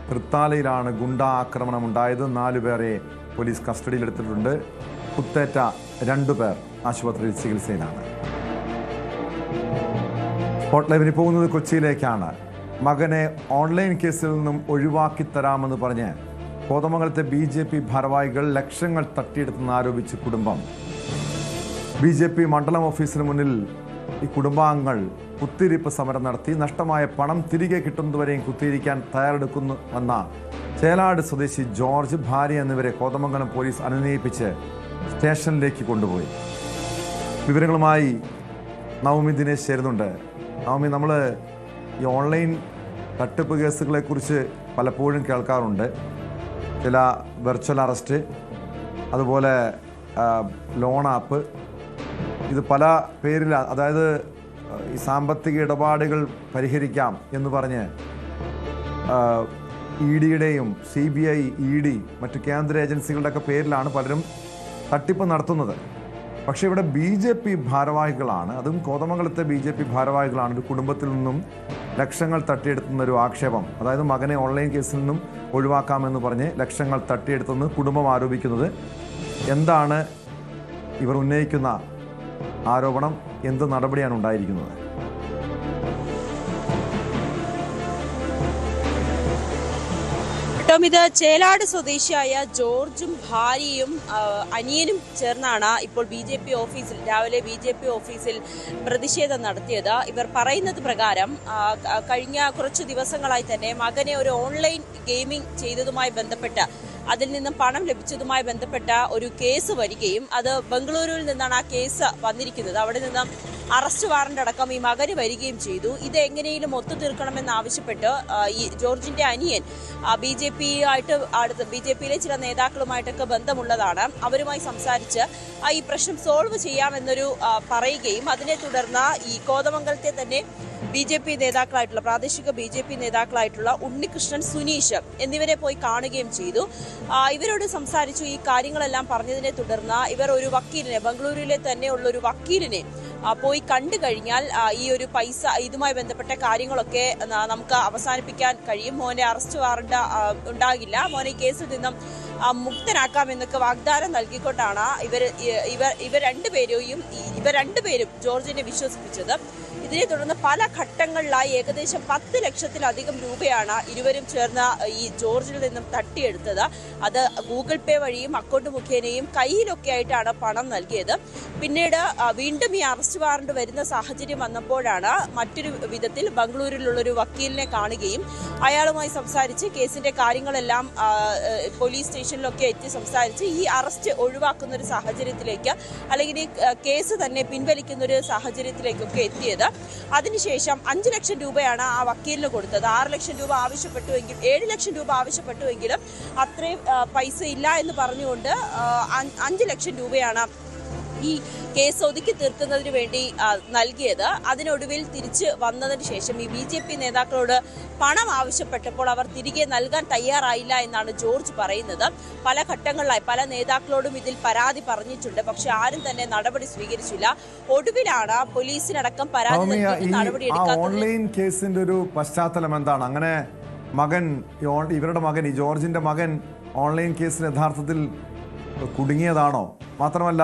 തൃത്താലയിലാണ് ഗുണ്ടാ ആക്രമണം ഉണ്ടായത്. 4 പേരെ പോലീസ് കസ്റ്റഡിയിലെടുത്തിട്ടുണ്ട്. കുത്തേറ്റ 2 പേർ ആശുപത്രിയിൽ ചികിത്സയിലാണ്. സ്പോട്ട് ലൈവിന് പോകുന്നത് കൊച്ചിയിലേക്കാണ്. മകനെ ഓൺലൈൻ കേസിൽ നിന്നും ഒഴിവാക്കി തരാമെന്ന് പറഞ്ഞ് കോതമംഗലത്തെ BJP ഭാരവാഹികൾ ലക്ഷങ്ങൾ തട്ടിയെടുത്തെന്ന് ആരോപിച്ച് കുടുംബം. BJP മണ്ഡലം ഓഫീസിന് മുന്നിൽ ഈ കുടുംബാംഗങ്ങൾ കുത്തിയിരിപ്പ് സമരം നടത്തി. നഷ്ടമായ പണം തിരികെ കിട്ടുന്നതുവരെയും കുത്തിയിരിക്കാൻ തയ്യാറെടുക്കുന്നുവെന്ന ചേലാട് സ്വദേശി ജോർജ്, ഭാര്യ എന്നിവരെ കോതമംഗലം പോലീസ് അനുനയിപ്പിച്ച് സ്റ്റേഷനിലേക്ക് കൊണ്ടുപോയി. വിവരങ്ങളുമായി നവമി ദിനേശ് ചേരുന്നുണ്ട്. നവമി, നമ്മൾ ഈ ഓൺലൈൻ തട്ടിപ്പ് കേസുകളെക്കുറിച്ച് പലപ്പോഴും കേൾക്കാറുണ്ട്. ചില വെർച്വൽ അറസ്റ്റ്, അതുപോലെ ലോൺ ആപ്പ്, ഇത് പല പേരിൽ, അതായത് ഈ സാമ്പത്തിക ഇടപാടുകൾ പരിഹരിക്കാം എന്ന് പറഞ്ഞ് EDയുടെയും CBI, ED, മറ്റു കേന്ദ്ര ഏജൻസികളുടെയൊക്കെ പേരിലാണ് പലരും തട്ടിപ്പ് നടത്തുന്നത്. പക്ഷേ ഇവിടെ BJP ഭാരവാഹികളാണ്, അതും കോതമംഗലത്തെ BJP ഭാരവാഹികളാണ് ഒരു കുടുംബത്തിൽ നിന്നും ലക്ഷങ്ങൾ തട്ടിയെടുത്തുന്നൊരു ആക്ഷേപം. അതായത് മകനെ ഓൺലൈൻ കേസിൽ നിന്നും ഒഴിവാക്കാമെന്ന് പറഞ്ഞ് ലക്ഷങ്ങൾ തട്ടിയെടുത്തെന്ന് കുടുംബം ആരോപിക്കുന്നത്. എന്താണ് ഇവർ ഉന്നയിക്കുന്ന ആരോപണം? എന്ത് നടപടിയാണ് ഉണ്ടായിരിക്കുന്നത്? ഇത് ചേലാട് സ്വദേശിയായ ജോർജും ഭാര്യയും അനിയനും ചേർന്നാണ് ഇപ്പോൾ രാവിലെ BJP ഓഫീസിൽ പ്രതിഷേധം നടത്തിയത്. ഇവർ പറയുന്നത് പ്രകാരം കഴിഞ്ഞ കുറച്ചു ദിവസങ്ങളായി തന്നെ മകനെ ഒരു ഓൺലൈൻ ഗെയിമിംഗ് ചെയ്തതുമായി ബന്ധപ്പെട്ട് അതിൽ നിന്നും പണം ലഭിച്ചതുമായി ബന്ധപ്പെട്ട ഒരു കേസ് വരികയും അത് ബംഗളൂരുവിൽ നിന്നാണ് ആ കേസ് വന്നിരിക്കുന്നത്. അവിടെ നിന്നും അറസ്റ്റ് വാറന്റ് അടക്കം ഈ മകന് വരികയും ചെയ്തു. ഇത് എങ്ങനെയും ഒത്തുതീർക്കണമെന്നാവശ്യപ്പെട്ട് ഈ ജോർജിന്റെ അനിയൻ BJPയിലെ ചില നേതാക്കളുമായിട്ടൊക്കെ ബന്ധമുള്ളതാണ്. അവരുമായി സംസാരിച്ച് ഈ പ്രശ്നം സോൾവ് ചെയ്യാമെന്നൊരു പറയുകയും അതിനെ തുടർന്ന് ഈ കോതമംഗലത്തെ തന്നെ പ്രാദേശിക BJP നേതാക്കളായിട്ടുള്ള ഉണ്ണികൃഷ്ണൻ, സുനീഷ് എന്നിവരെ പോയി കാണുകയും ചെയ്തു. ഇവരോട് സംസാരിച്ചു. ഈ കാര്യങ്ങളെല്ലാം പറഞ്ഞതിനെ തുടർന്ന് ഇവർ ഒരു വക്കീലിനെ, ബംഗളൂരുവിലെ തന്നെ ഉള്ള ഒരു വക്കീലിനെ പോയി കണ്ടു കഴിഞ്ഞാൽ ഈ ഒരു പൈസ, ഇതുമായി ബന്ധപ്പെട്ട കാര്യങ്ങളൊക്കെ നമുക്ക് അവസാനിപ്പിക്കാൻ കഴിയും, മോനെ അറസ്റ്റ് വാറണ്ട് ഉണ്ടാകില്ല, മോനെ കേസിൽ നിന്നും മുക്തനാക്കാമെന്നൊക്കെ വാഗ്ദാനം നൽകിക്കൊണ്ടാണ് ഇവർ രണ്ടുപേരും ജോർജിനെ വിശ്വസിപ്പിച്ചത്. ഇതിനെ തുടർന്ന് പല ഘട്ടങ്ങളിലായി ഏകദേശം 10 ലക്ഷത്തിലധികം രൂപയാണ് ഇരുവരും ചേർന്ന് ഈ ജോർജിൽ നിന്നും തട്ടിയെടുത്തത്. അത് ഗൂഗിൾ പേ വഴിയും അക്കൗണ്ട് മുഖേനയും കയ്യിലൊക്കെ ആയിട്ടാണ് പണം നൽകിയത്. പിന്നീട് വീണ്ടും ഈ അറസ്റ്റ് വാറണ്ട് വരുന്ന സാഹചര്യം വന്നപ്പോഴാണ് മറ്റൊരു വിധത്തിൽ ബംഗളൂരിലുള്ളൊരു വക്കീലിനെ കാണുകയും അയാളുമായി സംസാരിച്ച് കേസിന്റെ കാര്യങ്ങളെല്ലാം പോലീസ് സ്റ്റേഷനിലൊക്കെ എത്തി സംസാരിച്ച് ഈ അറസ്റ്റ് ഒഴിവാക്കുന്ന ഒരു സാഹചര്യത്തിലേക്ക്, അല്ലെങ്കിൽ ഈ കേസ് തന്നെ പിൻവലിക്കുന്ന ഒരു സാഹചര്യത്തിലേക്കൊക്കെ എത്തിയത്. അതിനുശേഷം 5 ലക്ഷം രൂപയാണ് ആ വക്കീലിന് കൊടുത്തത്. 6 ലക്ഷം രൂപ ആവശ്യപ്പെട്ടുവെങ്കിൽ 7 ലക്ഷം രൂപ ആവശ്യപ്പെട്ടുവെങ്കിലും അത്രയും പൈസ ഇല്ല എന്ന് പറഞ്ഞുകൊണ്ട് 5 ലക്ഷം രൂപയാണ് ഈ കേസ് ഒതുക്കി തീർക്കുന്നതിന് വേണ്ടി നൽകിയത്. അതിനൊടുവിൽ തിരിച്ച് വന്നതിന് ശേഷം ഈ BJP നേതാക്കളോട് പണം ആവശ്യപ്പെട്ടപ്പോൾ അവർ തിരികെ നൽകാൻ തയ്യാറായില്ല എന്നാണ് ജോർജ് പറയുന്നത്. പല ഘട്ടങ്ങളിലായി പല നേതാക്കളോടും ഇതിൽ പരാതി പറഞ്ഞിട്ടുണ്ട്, പക്ഷെ ആരും തന്നെ നടപടി സ്വീകരിച്ചില്ല. ഒടുവിലാണ് പോലീസിനടക്കം പരാതി നൽകിയിട്ട് നടപടിയെടുക്കാത്തത്. ഓൺലൈൻ കേസിന്റെ ഒരു പശ്ചാത്തലം എന്താണ്? അങ്ങനെ ഇവരുടെ മകൻ ഈ ജോർജിന്റെ മകൻ ഓൺലൈൻ കേസിൽ യഥാർത്ഥത്തിൽ കുടുങ്ങിയതാണോ? മാത്രമല്ല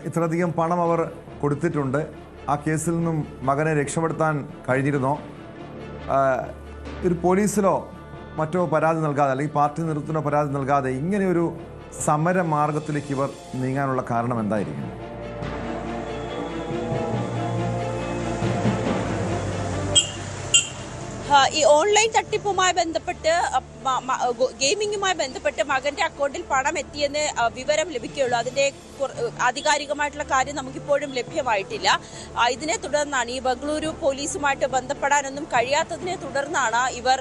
ഇത്രയധികം പണം അവർ കൊടുത്തിട്ടുണ്ട്. ആ കേസിൽ നിന്നും മകനെ രക്ഷപ്പെടുത്താൻ കഴിഞ്ഞിരുന്നോ? ഒരു പോലീസിലോ മറ്റോ പരാതി നൽകാതെ അല്ലെങ്കിൽ പാർട്ടി നേതൃത്വത്തിനോ പരാതി നൽകാതെ ഇങ്ങനെയൊരു സമര മാർഗത്തിലേക്ക് ഇവർ നീങ്ങാനുള്ള കാരണം എന്തായിരിക്കും? ഈ ഓൺലൈൻ തട്ടിപ്പുമായി ബന്ധപ്പെട്ട് ഗെയിമിങ്ങുമായി ബന്ധപ്പെട്ട് മകന്റെ അക്കൗണ്ടിൽ പണം എത്തിയെന്ന് വിവരം ലഭിക്കുകയുള്ളൂ. അതിന്റെ ആധികാരികമായിട്ടുള്ള കാര്യം നമുക്കിപ്പോഴും ലഭ്യമായിട്ടില്ല. ഇതിനെ തുടർന്നാണ് ഈ ബംഗളൂരു പോലീസുമായിട്ട് ബന്ധപ്പെടാനൊന്നും കഴിയാത്തതിനെ തുടർന്നാണ് ഇവർ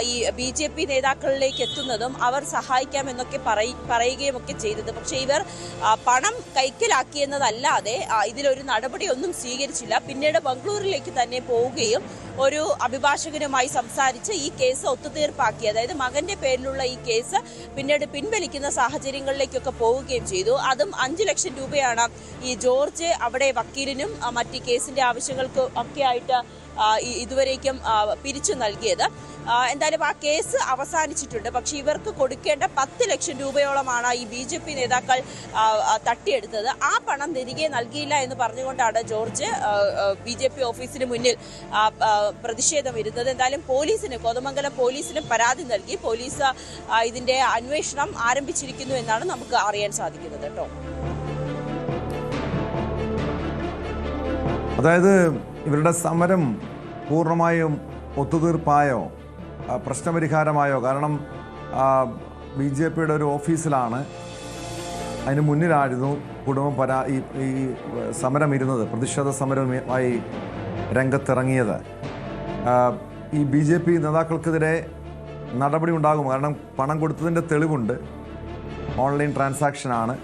ഈ BJP നേതാക്കളിലേക്ക് എത്തുന്നതും അവർ സഹായിക്കാമെന്നൊക്കെ പറയുകയും ഒക്കെ ചെയ്തത്. പക്ഷേ ഇവർ പണം കൈക്കലാക്കിയെന്നതല്ലാതെ ഇതിലൊരു നടപടിയൊന്നും സ്വീകരിച്ചില്ല. പിന്നീട് ബംഗളൂരിലേക്ക് തന്നെ പോവുകയും ഒരു അഭിഭാഷകനുമായി സംസാരിച്ച് ഈ കേസ് ഒത്തുതീർപ്പാക്കി, അതായത് മകന്റെ പേരിലുള്ള ഈ കേസ് പിന്നീട് പിൻവലിക്കുന്ന സാഹചര്യങ്ങളിലേക്കൊക്കെ പോവുകയും ചെയ്തു. അതും 5 ലക്ഷം രൂപയാണ് ഈ ജോർജ് അവിടെ വക്കീലിനും മറ്റ് കേസിന്റെ ആവശ്യങ്ങൾക്കും ഒക്കെ ആയിട്ട് ഇതുവരേക്കും പിരിച്ചു നൽകിയത്. എന്തായാലും ആ കേസ് അവസാനിച്ചിട്ടുണ്ട്. പക്ഷെ ഇവർക്ക് കൊടുക്കേണ്ട 10 ലക്ഷം രൂപയോളമാണ് ഈ BJP നേതാക്കൾ തട്ടിയെടുത്തത്. ആ പണം തിരികെ നൽകിയില്ല എന്ന് പറഞ്ഞുകൊണ്ടാണ് ജോർജ് BJP ഓഫീസിന് മുന്നിൽ പ്രതിഷേധം ഇരുന്നത്. എന്തായാലും കോതമംഗലം പോലീസിന് പരാതി നൽകി. പോലീസ് ഇതിന്റെ അന്വേഷണം ആരംഭിച്ചിരിക്കുന്നു എന്നാണ് നമുക്ക് അറിയാൻ സാധിക്കുന്നത് കേട്ടോ. അതായത് ഇവരുടെ സമരം പൂർണ്ണമായും ഒത്തുതീർപ്പായോ പ്രശ്നപരിഹാരമായോ? കാരണം BJPയുടെ ഒരു ഓഫീസിലാണ്, അതിന് മുന്നിലായിരുന്നു കുടുംബം ഈ സമരം ഇരുന്നത്, പ്രതിഷേധ സമരവുമായി രംഗത്തിറങ്ങിയത്. ഈ BJP നേതാക്കൾക്കെതിരെ നടപടി ഉണ്ടാകും. കാരണം പണം കൊടുത്തതിൻ്റെ തെളിവുണ്ട്, ഓൺലൈൻ ട്രാൻസാക്ഷനാണ്.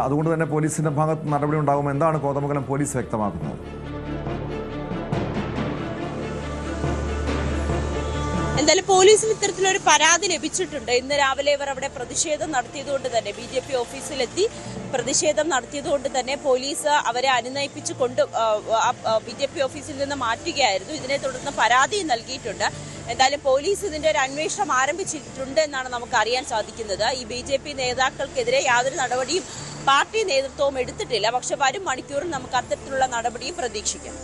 അതുകൊണ്ട് തന്നെ പോലീസിൻ്റെ ഭാഗത്ത് നടപടി ഉണ്ടാകും. എന്താണ് കോതമംഗലം പോലീസ് വ്യക്തമാക്കുന്നത്? എന്തായാലും പോലീസിന് ഇത്തരത്തിലൊരു പരാതി ലഭിച്ചിട്ടുണ്ട്. ഇന്ന് രാവിലെ ഇവർ അവിടെ പ്രതിഷേധം നടത്തിയതുകൊണ്ട് തന്നെ BJP ഓഫീസിലെത്തി പ്രതിഷേധം നടത്തിയതുകൊണ്ട് തന്നെ പോലീസ് അവരെ അനുനയിപ്പിച്ച് BJP ഓഫീസിൽ നിന്ന് മാറ്റുകയായിരുന്നു. ഇതിനെ തുടർന്ന് പരാതി നൽകിയിട്ടുണ്ട്. എന്തായാലും പോലീസ് ഇതിന്റെ ഒരു അന്വേഷണം ആരംഭിച്ചിട്ടുണ്ട് എന്നാണ് നമുക്ക് അറിയാൻ സാധിക്കുന്നത്. ഈ BJP നേതാക്കൾക്കെതിരെ യാതൊരു നടപടിയും പാർട്ടി നേതൃത്വവും എടുത്തിട്ടില്ല. പക്ഷെ വരും മണിക്കൂറിൽ നമുക്ക് അത്തരത്തിലുള്ള നടപടിയും പ്രതീക്ഷിക്കാം.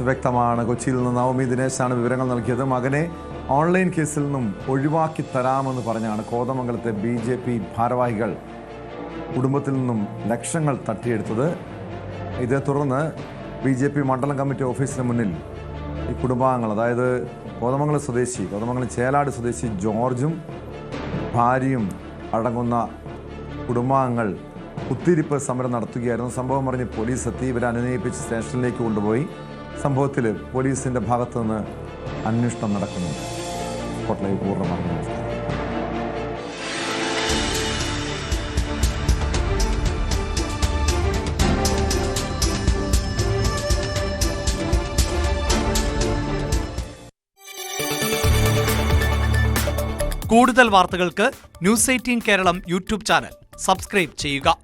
വ്യക്തമാണ്. കൊച്ചിയിൽ നിന്ന് നവമി ദിനേശാണ് വിവരങ്ങൾ നൽകിയത്. മകനെ ഓൺലൈൻ കേസിൽ നിന്നും ഒഴിവാക്കി തരാമെന്ന് പറഞ്ഞാണ് കോതമംഗലത്തെ BJP ഭാരവാഹികൾ കുടുംബത്തിൽ നിന്നും ലക്ഷങ്ങൾ തട്ടിയെടുത്തത്. ഇതേ തുടർന്ന് BJP മണ്ഡലം കമ്മിറ്റി ഓഫീസിന് മുന്നിൽ ഈ കുടുംബാംഗങ്ങൾ, അതായത് കോതമംഗലം ചേലാട് സ്വദേശി ജോർജും ഭാര്യയും അടങ്ങുന്ന കുടുംബാംഗങ്ങൾ കുത്തിരിപ്പ് സമരം നടത്തുകയായിരുന്നു. സംഭവം പറഞ്ഞ് പോലീസ് എത്തി ഇവരെ അനുനയിപ്പിച്ച് സ്റ്റേഷനിലേക്ക് കൊണ്ടുപോയി. സംഭവത്തിൽ പോലീസിൻ്റെ ഭാഗത്തു നിന്ന് അന്വേഷണം നടക്കുന്നുണ്ട്. സ്പോട്ട്ലൈറ്റ് പൂർണ്ണമാകുന്നു. കൂടുതൽ വാർത്തകൾക്ക് News 18 Keralam YouTube channel subscribe ചെയ്യുക.